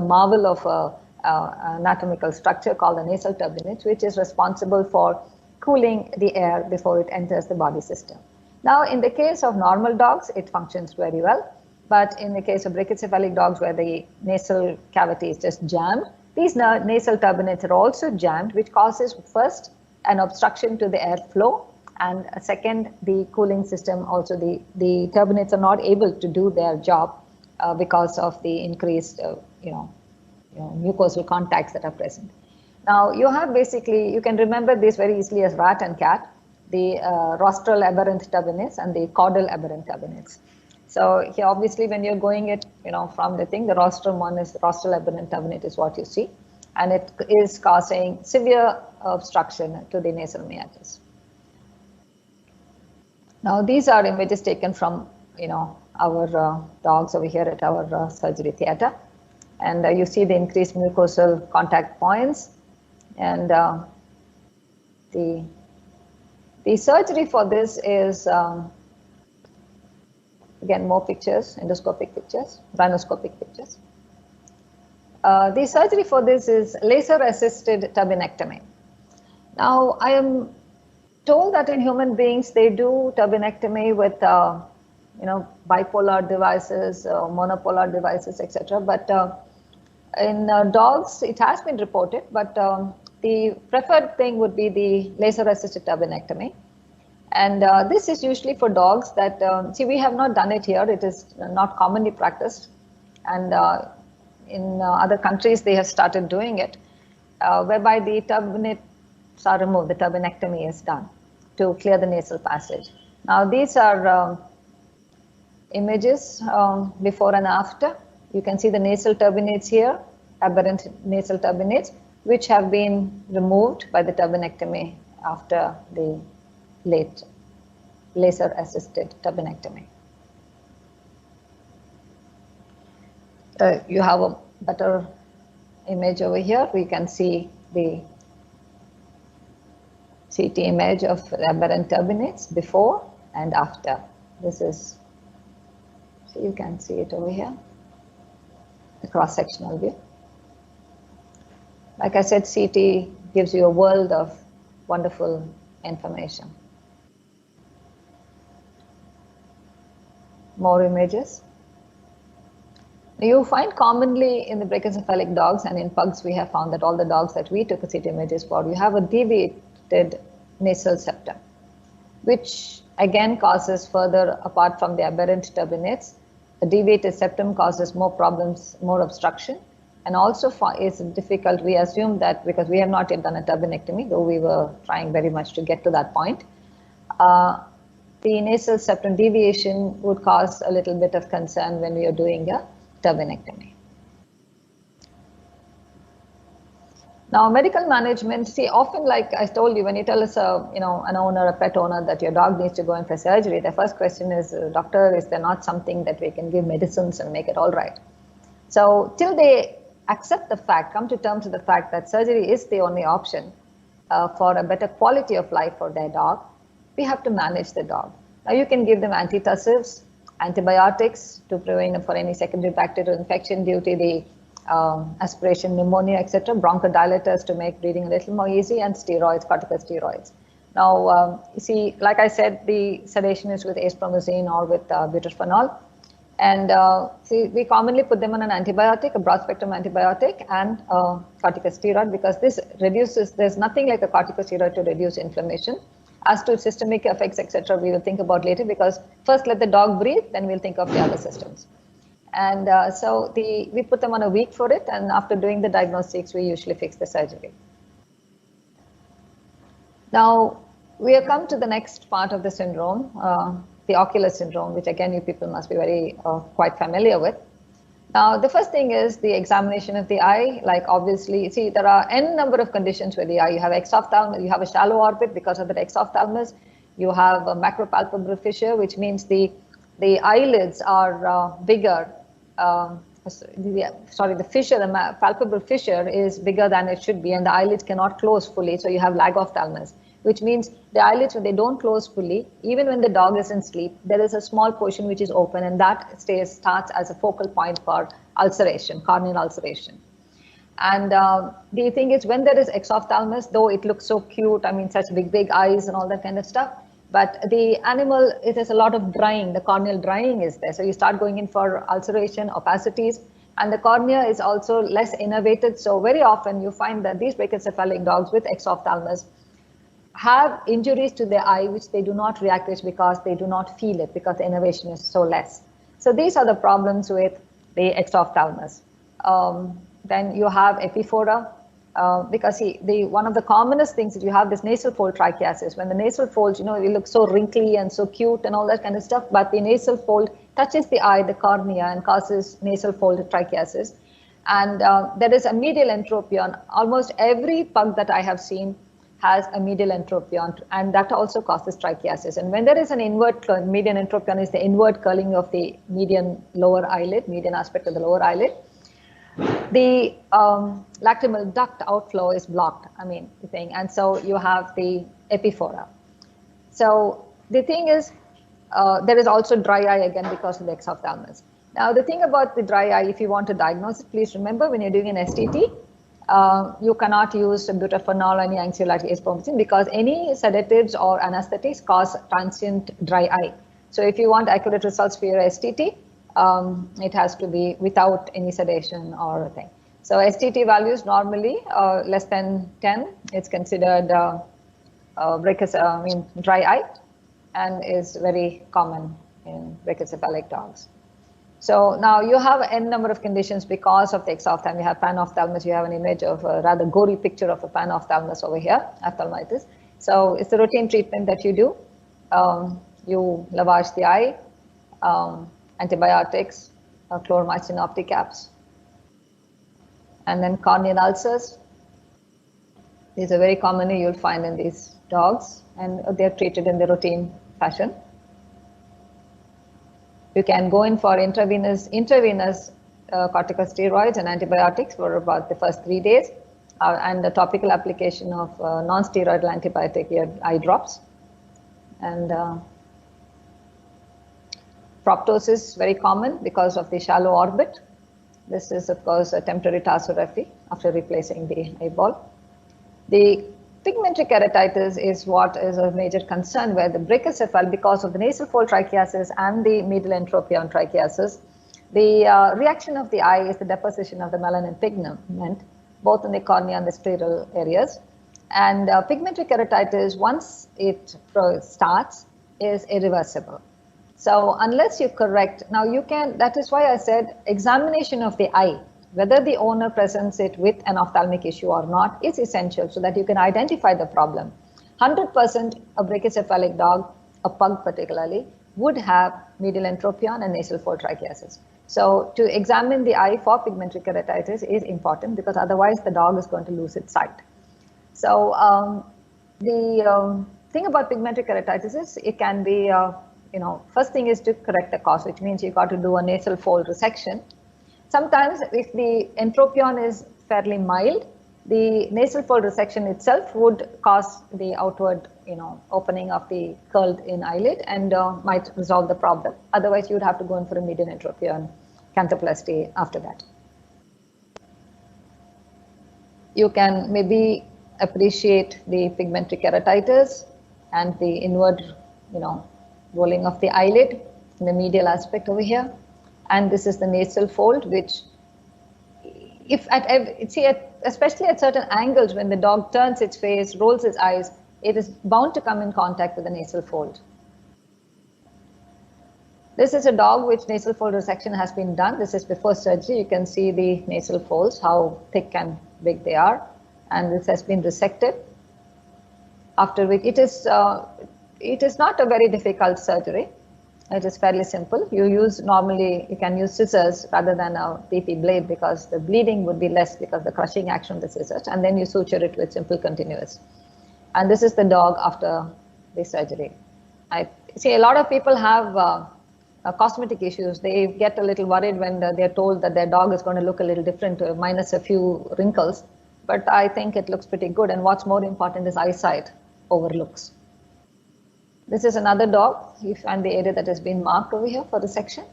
marvel of anatomical structure called the nasal turbinates, which is responsible for cooling the air before it enters the body system. Now, in the case of normal dogs, it functions very well. But in the case of brachycephalic dogs where the nasal cavity is just jammed, these nasal turbinates are also jammed, which causes first an obstruction to the airflow, and second, the cooling system also, the turbinates are not able to do their job because of the increased mucosal contacts that are present. Now, you have basically, you can remember this very easily as rat and cat, the rostral aberrant turbinates and the caudal aberrant turbinates. So here, obviously, when you're going it, from the thing, the rostral one is rostral aberrant turbinate is what you see, and it is causing severe obstruction to the nasal meatus. Now, these are images taken from, our dogs over here at our surgery theater, and you see the increased mucosal contact points, and the surgery for this is. Again, more pictures, endoscopic pictures, rhinoscopic pictures. The surgery for this is laser-assisted turbinectomy. Now, I am told that in human beings, they do turbinectomy with, bipolar devices, monopolar devices, etc. But in dogs, it has been reported, but the preferred thing would be the laser-assisted turbinectomy. And this is usually for dogs that, see, we have not done it here. It is not commonly practiced. And in other countries, they have started doing it, whereby the turbinates are removed, the turbinectomy is done to clear the nasal passage. Now, these are images before and after. You can see the nasal turbinates here, aberrant nasal turbinates, which have been removed by the turbinectomy after the late laser-assisted turbinectomy. You have a better image over here. We can see the CT image of aberrant turbinates before and after. This is, so you can see it over here, the cross-sectional view. Like I said, CT gives you a world of wonderful information. More images. You find commonly in the brachycephalic dogs and in pugs, we have found that all the dogs that we took CT images for, you have a deviated nasal septum, which again causes further, apart from the aberrant turbinates, the deviated septum causes more problems, more obstruction, and also is difficult. We assume that because we have not yet done a turbinectomy, though we were trying very much to get to that point, the nasal septum deviation would cause a little bit of concern when we are doing a turbinectomy. Now, medical management, see, often, like I told you, when you tell us, an owner, a pet owner, that your dog needs to go in for surgery, the first question is, doctor, is there not something that we can give medicines and make it all right? So till they accept the fact, come to terms with the fact that surgery is the only option for a better quality of life for their dog, we have to manage the dog. Now, you can give them antitussives, antibiotics to prevent for any secondary bacterial infection due to the aspiration, pneumonia, etc., bronchodilators to make breathing a little more easy, and steroids, corticosteroids. Now, you see, like I said, the sedation is with acepromazine or with buterphenol. And see, we commonly put them on an antibiotic, a broad spectrum antibiotic, and corticosteroid, because this reduces, there's nothing like a corticosteroid to reduce inflammation. As to systemic effects, etc., we will think about later, because first let the dog breathe, then we'll think of the other systems. And so we put them on a week for it, and after doing the diagnostics, we usually fix the surgery. Now, we have come to the next part of the syndrome, the ocular syndrome, which again, you people must be very quite familiar with. Now, the first thing is the examination of the eye. Like obviously, see, there are n number of conditions with the eye. You have exophthalmos, you have a shallow orbit because of the exophthalmos. You have a macropalpebral fissure, which means the eyelids are bigger. The fissure, the palpebral fissure is bigger than it should be, and the eyelids cannot close fully. So you have lagophthalmos, which means the eyelids, when they don't close fully, even when the dog is in sleep, there is a small portion which is open, and that starts as a focal point for ulceration, corneal ulceration. And the thing is, when there is exophthalmos, though it looks so cute, I mean, such big eyes and all that kind of stuff, but the animal, it is a lot of drying, the corneal drying is there. So you start going in for ulceration, opacities, and the cornea is also less innervated. So very often you find that these brachycephalic dogs with exophthalmos have injuries to the eye which they do not react with because they do not feel it, because the innervation is so less. So these are the problems with the exophthalmos. Then you have epiphora, because see, one of the commonest things is you have this nasal fold trichiasis. When the nasal folds, it looks so wrinkly and so cute and all that kind of stuff, but the nasal fold touches the eye, the cornea, and causes nasal fold trichiasis. And there is a medial entropion. Almost every pug that I have seen has a medial entropion, and that also causes trichiasis. And when there is an inward median entropion, is the inward curling of the median lower eyelid, median aspect of the lower eyelid. The lacrimal duct outflow is blocked, and so you have the epiphora. So the thing is, there is also dry eye again because of the exophthalmos. Now, the thing about the dry eye, if you want to diagnose it, please remember when you're doing an STT, you cannot use buterphenol or any anxiolytic acepromazine because any sedatives or anesthetics cause transient dry eye. So if you want accurate results for your STT, it has to be without any sedation or a thing. So STT values normally less than 10, it's considered dry eye. and is very common in brachycephalic dogs. So now you have n number of conditions because of the exophthalmos. You have panophthalmus. You have an image of a rather gory picture of a panophthalmus over here, ophthalmitis. So it's a routine treatment that you do. You lavage the eye, antibiotics, chloromycin opticaps, and then corneal ulcers. These are very commonly you'll find in these dogs, and they're treated in the routine fashion. You can go in for intravenous corticosteroids and antibiotics for about the first 3 days, and the topical application of non-steroidal antibiotic eye drops. And proptosis, very common because of the shallow orbit. This is, of course, a temporary tarsorrhaphy after replacing the eyeball. The pigmentary keratitis is what is a major concern, where the brachycephal, because of the nasal fold trichiasis and the medial entropion trichiasis, the reaction of the eye is the deposition of the melanin pigment, both in the cornea and the scleral areas. And pigmentary keratitis, once it starts, is irreversible. So unless you correct, now you can, that is why I said examination of the eye, whether the owner presents it with an ophthalmic issue or not, is essential so that you can identify the problem. 100% a brachycephalic dog, a pug particularly, would have medial entropion and nasal fold trichiasis. So to examine the eye for pigmentary keratitis is important, because otherwise the dog is going to lose its sight. So the thing about pigmentary keratitis is it can be, first thing is to correct the cause, which means you got to do a nasal fold resection. Sometimes if the entropion is fairly mild, the nasal fold resection itself would cause the outward, opening of the curled in eyelid and might resolve the problem. Otherwise, you would have to go in for a median entropion canthoplasty after that. You can maybe appreciate the pigmentary keratitis and the inward, rolling of the eyelid in the medial aspect over here. And this is the nasal fold, which, especially at certain angles, when the dog turns its face, rolls its eyes, it is bound to come in contact with the nasal fold. This is a dog which nasal fold resection has been done. This is before surgery. You can see the nasal folds, how thick and big they are. And this has been resected. After which it is not a very difficult surgery. It is fairly simple. You can use scissors rather than a PP blade, because the bleeding would be less because the crushing action of the scissors, and then you suture it with simple continuous. And this is the dog after the surgery. I see a lot of people have cosmetic issues. They get a little worried when they're told that their dog is going to look a little different, minus a few wrinkles. But I think it looks pretty good. And what's more important is eyesight over looks. This is another dog. You find the area that has been marked over here for the section.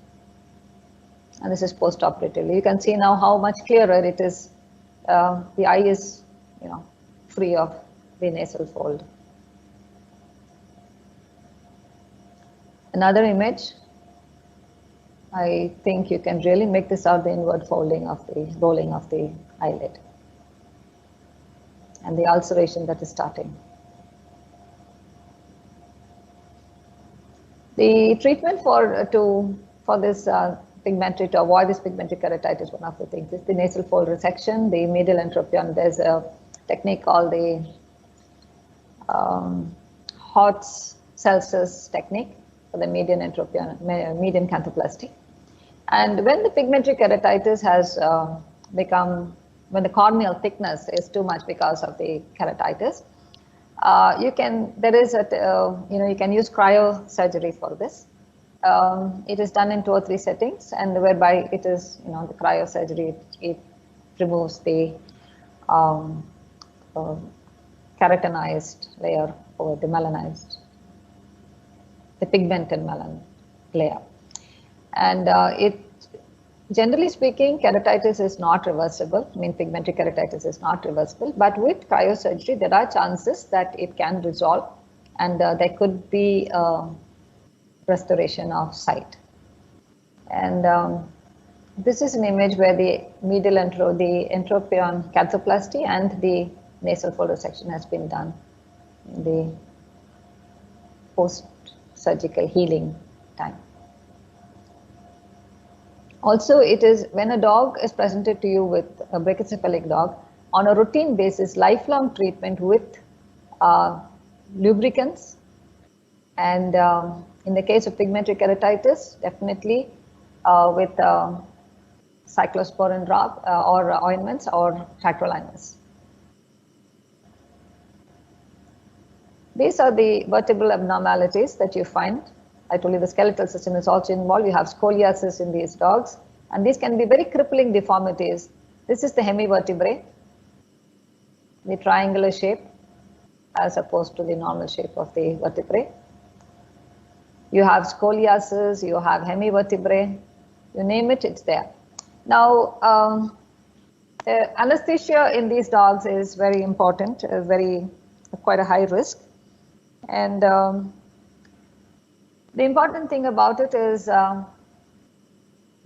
And this is post-operatively. You can see now how much clearer it is. The eye is, free of the nasal fold. Another image. I think you can really make this out, the inward folding of the rolling of the eyelid and the ulceration that is starting. The treatment for this pigmentary, to avoid this pigmentary keratitis, one of the things is the nasal fold resection, the medial entropion. There's a technique called the Hotz-Celsus technique for the median entropion, median canthoplasty. And when the pigmentary keratitis has when the corneal thickness is too much because of the keratitis, you can use cryosurgery for this. It is done in 2 or 3 settings, and whereby it is, the cryosurgery, it removes the keratinized layer or the melanized, the pigmented melanin layer. And generally speaking, keratitis is not reversible. Pigmentary keratitis is not reversible. But with cryosurgery, there are chances that it can resolve, and there could be restoration of sight. And this is an image where the medial the entropion canthoplasty and the nasal fold resection has been done in the post surgical healing time. Also, it is when a dog is presented to you with a brachycephalic dog, on a routine basis, lifelong treatment with lubricants, and in the case of pigmentary keratitis, definitely with cyclosporin drop or ointments or tacrolimus. These are the vertebral abnormalities that you find. I told you the skeletal system is also involved. You have scoliosis in these dogs, and these can be very crippling deformities. This is the hemivertebrae, the triangular shape, as opposed to the normal shape of the vertebrae. You have scoliosis, you have hemivertebrae, you name it, it's there. Now, anesthesia in these dogs is very important, quite a high risk. And the important thing about it is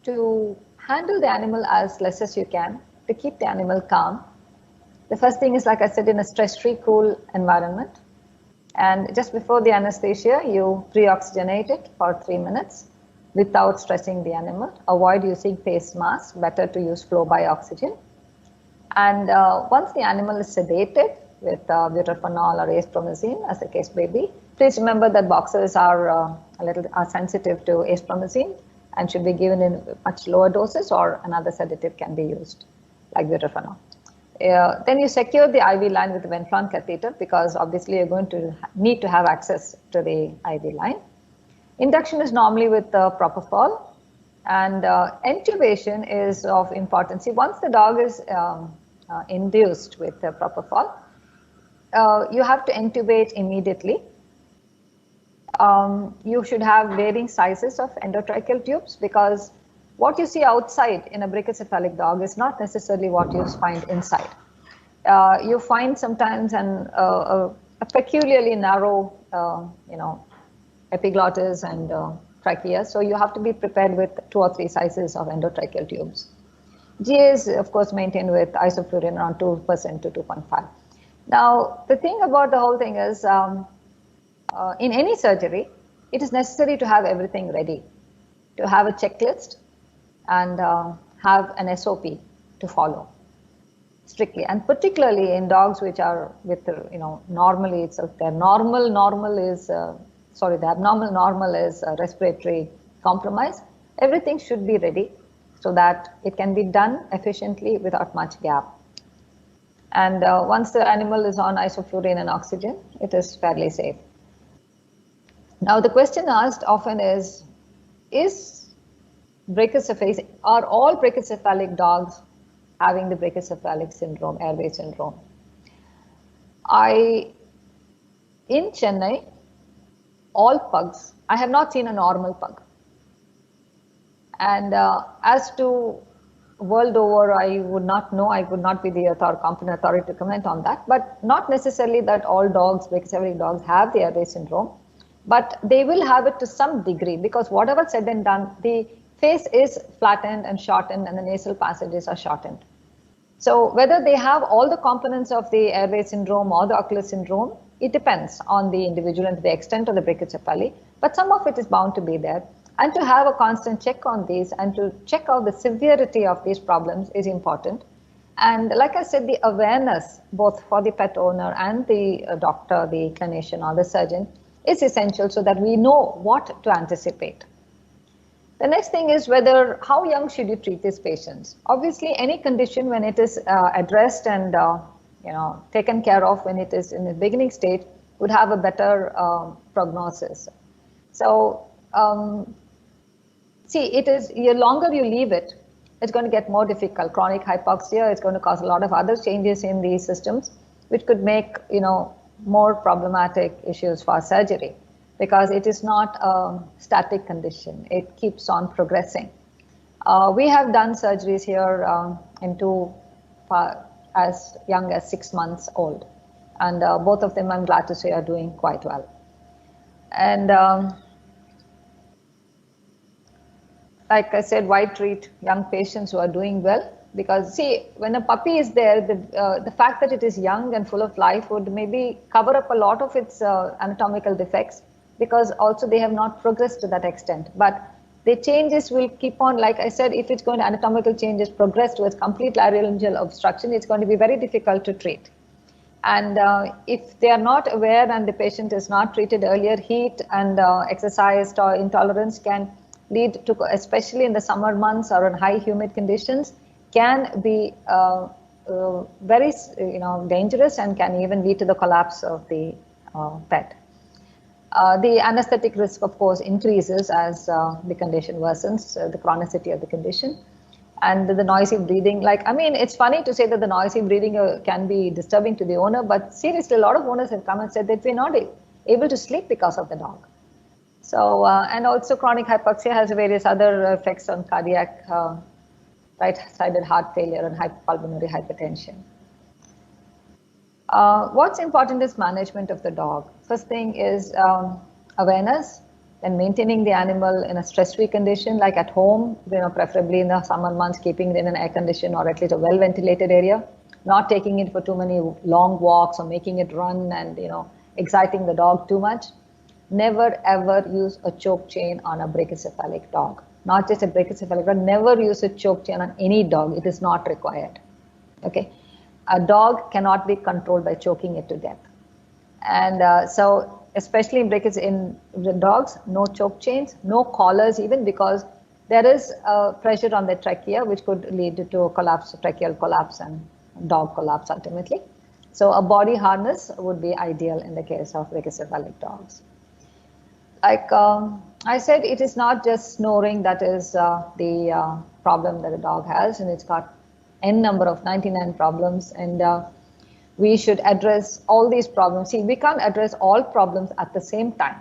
to handle the animal as less as you can, to keep the animal calm. The first thing is, like I said, in a stress-free, cool environment. And just before the anesthesia, you pre-oxygenate it for 3 minutes without stressing the animal. Avoid using face masks, better to use flow by oxygen. And once the animal is sedated with butorphanol or acepromazine, as the case may be, please remember that boxers are sensitive to acepromazine and should be given in much lower doses, or another sedative can be used, like butorphanol. Then you secure the IV line with the Ventron catheter, because obviously you're going to need to have access to the IV line. Induction is normally with propofol, and intubation is of importance. See, once the dog is induced with propofol, you have to intubate immediately. You should have varying sizes of endotracheal tubes, because what you see outside in a brachycephalic dog is not necessarily what you find inside. You find sometimes a peculiarly narrow, epiglottis and trachea. So you have to be prepared with 2 or 3 sizes of endotracheal tubes. GA is, of course, maintained with isoflurane around 2% to 2.5. Now, the thing about the whole thing is, in any surgery, it is necessary to have everything ready, to have a checklist, and have an SOP to follow strictly, and particularly in dogs which are with, normally it's their normal is, the abnormal normal is respiratory compromise. Everything should be ready so that it can be done efficiently without much gap. And once the animal is on isoflurane and oxygen, it is fairly safe. Now, the question asked often is brachycephalic, are all brachycephalic dogs having the brachycephalic syndrome, airway syndrome? In Chennai, all pugs, I have not seen a normal pug. And as to world over, I would not know, I would not be the competent authority to comment on that, but not necessarily that all dogs, brachycephalic dogs, have the airway syndrome, but they will have it to some degree, because whatever said and done, the face is flattened and shortened, and the nasal passages are shortened. So whether they have all the components of the airway syndrome or the ocular syndrome, it depends on the individual and to the extent of the brachycephaly, but some of it is bound to be there. And to have a constant check on these and to check out the severity of these problems is important. And like I said, the awareness, both for the pet owner and the doctor, the clinician or the surgeon, is essential so that we know what to anticipate. The next thing is how young should you treat these patients? Obviously, any condition, when it is addressed and taken care of when it is in the beginning stage, would have a better prognosis. So, the longer you leave it, it's going to get more difficult. Chronic hypoxia is going to cause a lot of other changes in these systems, which could make more problematic issues for surgery, because it is not a static condition. It keeps on progressing. We have done surgeries here into as young as 6 months old, and both of them, I'm glad to say, are doing quite well. And like I said, why treat young patients who are doing well? Because see, when a puppy is there, the fact that it is young and full of life would maybe cover up a lot of its anatomical defects. because also they have not progressed to that extent. But the changes will keep on, like I said, if it's going to anatomical changes progress towards complete laryngeal obstruction, it's going to be very difficult to treat. And if they are not aware and the patient is not treated earlier, heat and exercise or intolerance can lead to, especially in the summer months or in high humid conditions, can be very dangerous and can even lead to the collapse of the pet. The anesthetic risk, of course, increases as the condition worsens, the chronicity of the condition. And the noisy breathing, it's funny to say that the noisy breathing can be disturbing to the owner, but seriously, a lot of owners have come and said that we're not able to sleep because of the dog. So, and also chronic hypoxia has various other effects on cardiac, right-sided heart failure and pulmonary hypertension. What's important is management of the dog. First thing is awareness, then maintaining the animal in a stress-free condition, like at home, preferably in the summer months, keeping it in an air-conditioned or at least a well-ventilated area, not taking it for too many long walks or making it run and, exciting the dog too much. Never ever use a choke chain on a brachycephalic dog. Not just a brachycephalic dog, never use a choke chain on any dog. It is not required. Okay. A dog cannot be controlled by choking it to death. And so, especially in the dogs, no choke chains, no collars even, because there is pressure on the trachea, which could lead to a collapse, tracheal collapse and dog collapse ultimately. So a body harness would be ideal in the case of brachycephalic dogs. Like I said, it is not just snoring that is the problem that a dog has, and it's got n number of 99 problems, and we should address all these problems. See, we can't address all problems at the same time,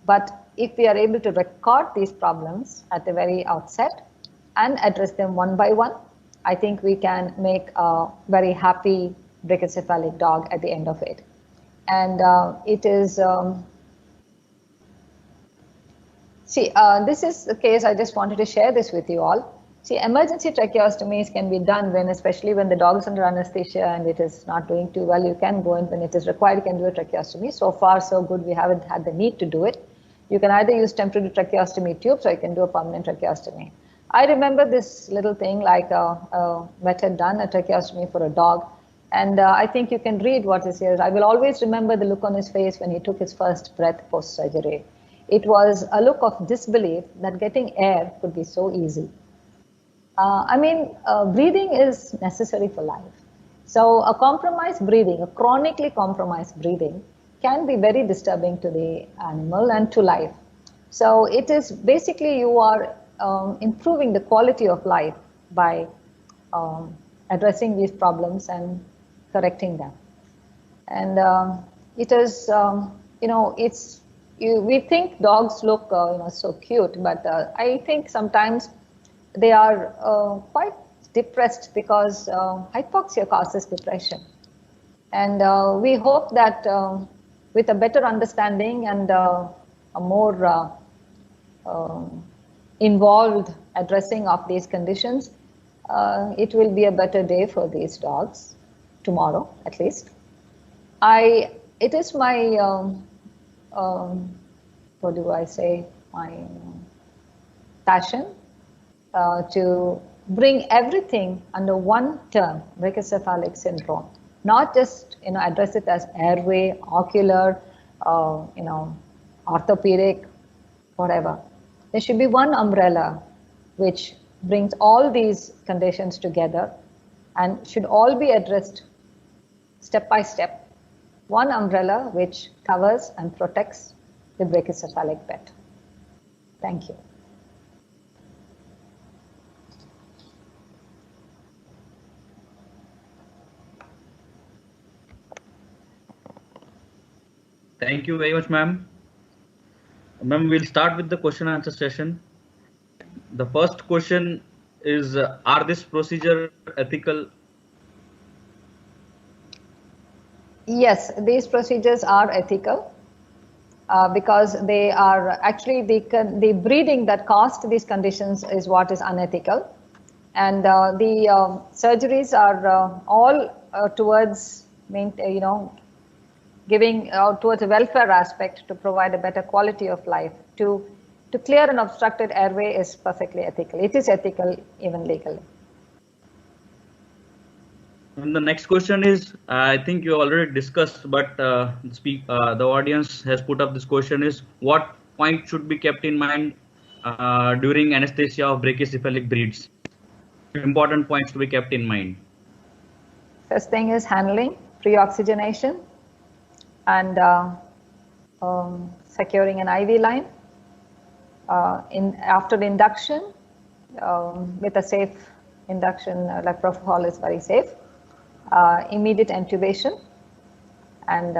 but if we are able to record these problems at the very outset and address them one by one, I think we can make a very happy brachycephalic dog at the end of it. And it is, this is the case. I just wanted to share this with you all. See, emergency tracheostomies can be done especially when the dog is under anesthesia and it is not doing too well. You can go in when it is required, you can do a tracheostomy. So far, so good. We haven't had the need to do it. You can either use temporary tracheostomy tubes or you can do a permanent tracheostomy. I remember this little thing like a vet had done a tracheostomy for a dog. And I think you can read what is here. I will always remember the look on his face when he took his first breath post-surgery. It was a look of disbelief that getting air could be so easy. Breathing is necessary for life. So a compromised breathing, a chronically compromised breathing can be very disturbing to the animal and to life. So it is basically you are improving the quality of life by addressing these problems and correcting them. And it is, we think dogs look, so cute, but I think sometimes they are quite depressed because hypoxia causes depression. And we hope that with a better understanding and a more involved addressing of these conditions, it will be a better day for these dogs, tomorrow at least. It is my, what do I say, my passion to bring everything under one term, brachycephalic syndrome. Not just address it as airway, ocular, orthopedic, whatever. There should be one umbrella which brings all these conditions together and should all be addressed step by step. One umbrella which covers and protects the brachycephalic pet. Thank you. Thank you very much, ma'am. Ma'am, we'll start with the question and answer session. The first question is, are this procedure ethical? Yes, these procedures are ethical because they are actually the breeding that caused these conditions is what is unethical. And the surgeries are all towards giving towards a welfare aspect to provide a better quality of life, to clear an obstructed airway is perfectly ethical. It is ethical, even legally. And the next question is, I think you already discussed, but the audience has put up this question is, what point should be kept in mind during anesthesia of brachycephalic breeds? Important points to be kept in mind. First thing is handling, pre-oxygenation, and securing an IV line. After the induction, with a safe induction, like propofol is very safe. Immediate intubation and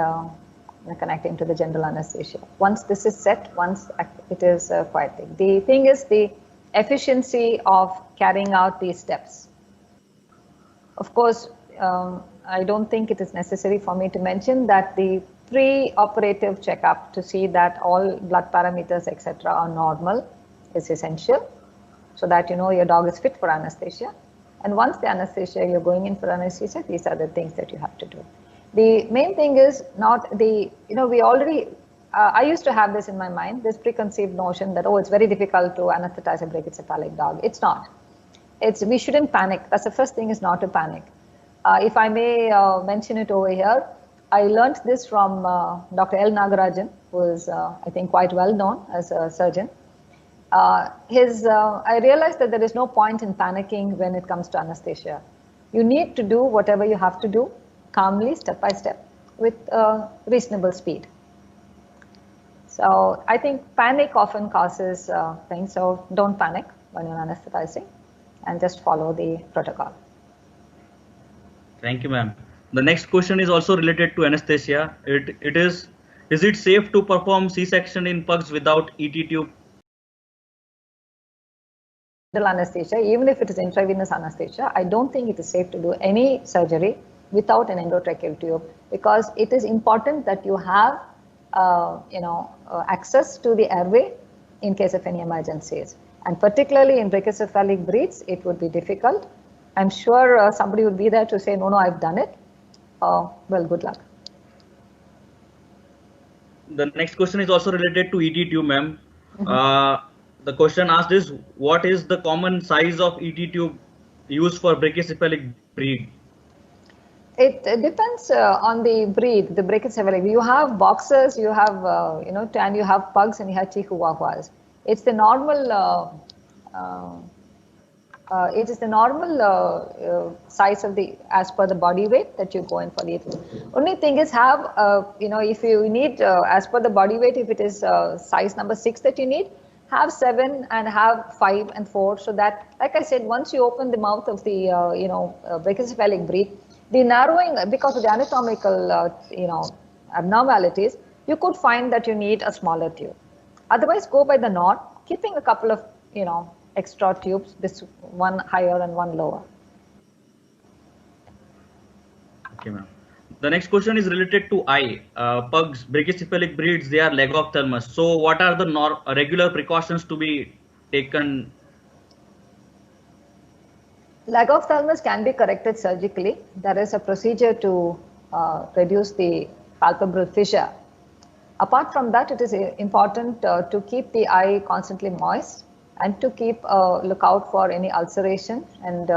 connecting to the general anesthesia. Once this is set, once it is quite big. The thing is the efficiency of carrying out these steps. Of course, I don't think it is necessary for me to mention that the pre-operative checkup to see that all blood parameters, etc., are normal is essential, so that you know your dog is fit for anesthesia. And once the anesthesia, you're going in for anesthesia, these are the things that you have to do. The main thing is not the, we already, I used to have this in my mind, this preconceived notion that, oh, it's very difficult to anesthetize a brachycephalic dog. It's not. We shouldn't panic. That's the first thing, is not to panic. If I may mention it over here, I learned this from Dr. L. Nagarajan, who is, I think, quite well known as a surgeon. I realized that there is no point in panicking when it comes to anesthesia. You need to do whatever you have to do calmly, step by step, with reasonable speed. So I think panic often causes things, so don't panic when you're anesthetizing and just follow the protocol. Thank you, ma'am. The next question is also related to anesthesia. Is it safe to perform C-section in pugs without ET tube? Anesthesia, even if it is intravenous anesthesia, I don't think it is safe to do any surgery without an endotracheal tube, because it is important that you have access to the airway in case of any emergencies. And particularly in brachycephalic breeds, it would be difficult. I'm sure somebody would be there to say, no, I've done it. Well, good luck. The next question is also related to ET tube, ma'am. Mm-hmm. The question asked is, what is the common size of ET tube used for brachycephalic breed? It depends on the breed, the brachycephalic. You have boxers, you have, and you have pugs, and you have chihuahuas. It's the normal, size of as per the body weight that you go in for the only thing is have, if you need, as per the body weight, if it is size number 6 that you need, have 7 and have 5 and 4, so that, like I said, once you open the mouth of the brachycephalic breed, the narrowing, because of the anatomical abnormalities, you could find that you need a smaller tube. Otherwise, go by the norm, keeping a couple of extra tubes, this one higher and one lower. Okay, ma'am. The next question is related to eye. Pugs, brachycephalic breeds, they are legophthalmos. So what are the regular precautions to be taken? Legophthalmos can be corrected surgically. There is a procedure to reduce the palpebral fissure. Apart from that, it is important to keep the eye constantly moist and to keep a lookout for any ulceration and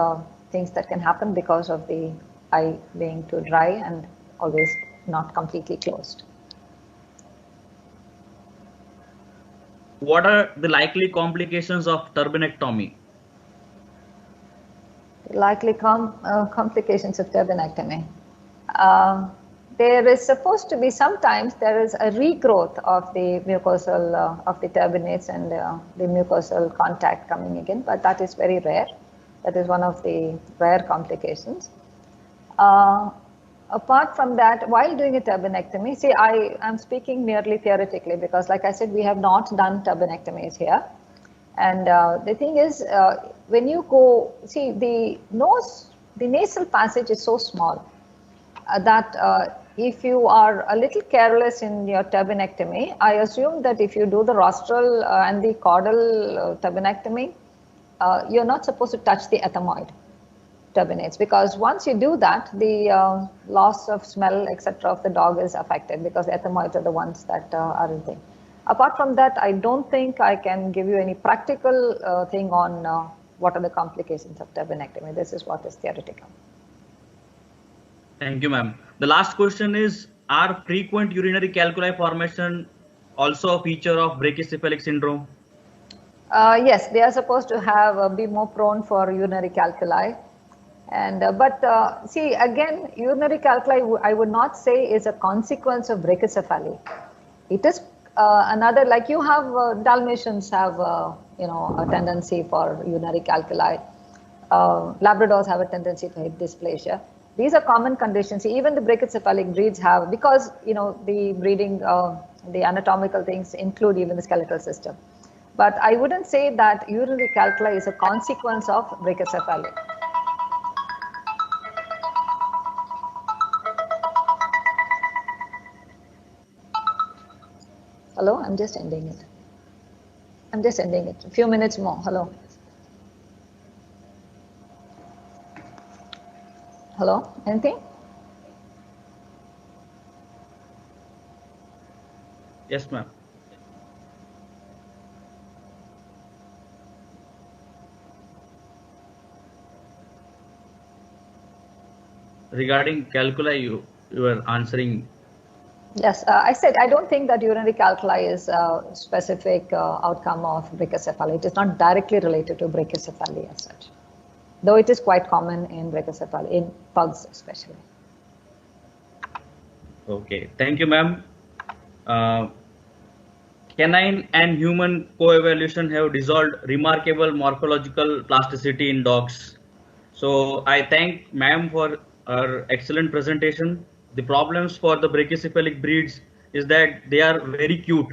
things that can happen because of the eye being too dry and always not completely closed. What are the likely complications of turbinectomy? Likely complications of turbinectomy. There is supposed to be, sometimes there is a regrowth of the mucosal, of the turbinates and the mucosal contact coming again, but that is very rare. That is one of the rare complications. Apart from that, while doing a turbinectomy, see, I am speaking merely theoretically because, like I said, we have not done turbinectomies here. And the thing is, when you go, see, the nasal passage is so small that if you are a little careless in your turbinectomy, I assume that if you do the rostral and the caudal turbinectomy, you're not supposed to touch the ethmoid. turbinates, because once you do that, the loss of smell, etc., of the dog is affected, because the ethmoids are the ones that are in thing. Apart from that, I don't think I can give you any practical thing on what are the complications of turbinectomy. This is what is theoretical. Thank you, ma'am. The last question is, are frequent urinary calculi formation also a feature of brachycephalic syndrome? Yes, they are supposed to have be more prone for urinary calculi. And but see, again, urinary calculi I would not say is a consequence of brachycephaly. It is another, like you have Dalmatians have you know, a tendency for urinary calculi. Labradors have a tendency to hip dysplasia. These are common conditions. Even the brachycephalic breeds have, because you know the breeding, the anatomical things include even the skeletal system. But I wouldn't say that urinary calculi is a consequence of brachycephaly. Hello, I'm just ending it. I'm just ending it. A few minutes more. Hello. Hello, anything? Yes, ma'am. Regarding calculi, you were answering. Yes, I said I don't think that urinary calculi is a specific outcome of brachycephaly. It is not directly related to brachycephaly as such, though it is quite common in brachycephaly, in pugs especially. Okay, thank you, ma'am. Canine and human coevolution have dissolved remarkable morphological plasticity in dogs. So I thank ma'am for her excellent presentation. The problems for the brachycephalic breeds is that they are very cute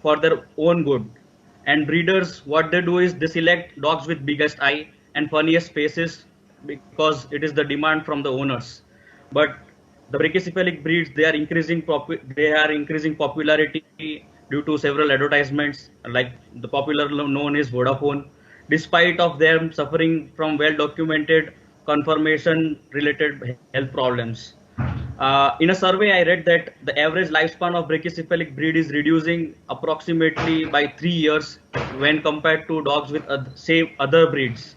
for their own good. And breeders, what they do is they select dogs with biggest eye and funniest faces because it is the demand from the owners. But the brachycephalic breeds, they are increasing popularity due to several advertisements, like the popular known is Vodafone, despite of them suffering from well documented conformation related health problems. In a survey, I read that the average lifespan of brachycephalic breed is reducing approximately by 3 years when compared to dogs with say other breeds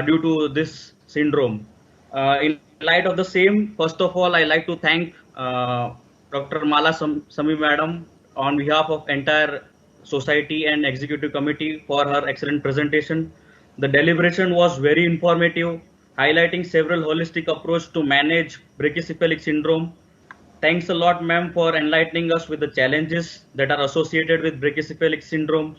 due to this syndrome. In light of the same, first of all, I like to thank Dr. Mala Sami Madam on behalf of entire society and executive committee for her excellent presentation. The deliberation was very informative, highlighting several holistic approach to manage brachycephalic syndrome. Thanks a lot, ma'am, for enlightening us with the challenges that are associated with brachycephalic syndrome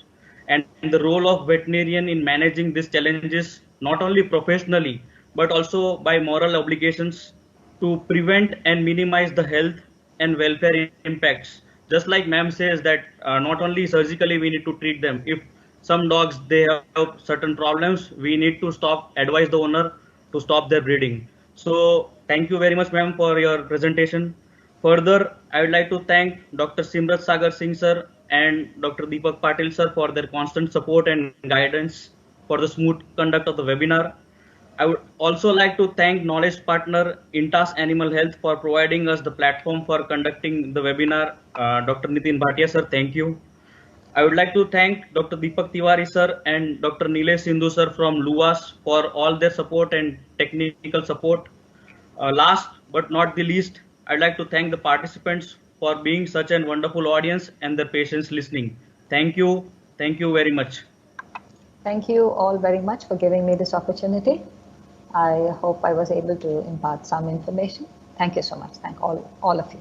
and the role of veterinarian in managing these challenges, not only professionally, but also by moral obligations to prevent and minimize the health and welfare impacts. Just like ma'am says that not only surgically we need to treat them. If some dogs they have certain problems, we need to advise the owner to stop their breeding. So thank you very much, ma'am, for your presentation. Further, I would like to thank Dr. Simrat Sagar Singh sir and Dr. Deepak Patil sir for their constant support and guidance for the smooth conduct of the webinar. I would also like to thank knowledge partner Intas Animal Health for providing us the platform for conducting the webinar. Dr. Nitin Bhatia sir, thank you. I would like to thank Dr. Deepak Tiwari sir and Dr. Neelesh Sindhu sir from LUVAS for all their support and technical support. Last but not the least, I'd like to thank the participants for being such a wonderful audience and their patience listening. Thank you. Thank you very much. Thank you all very much for giving me this opportunity. I hope I was able to impart some information. Thank you so much. Thank all of you.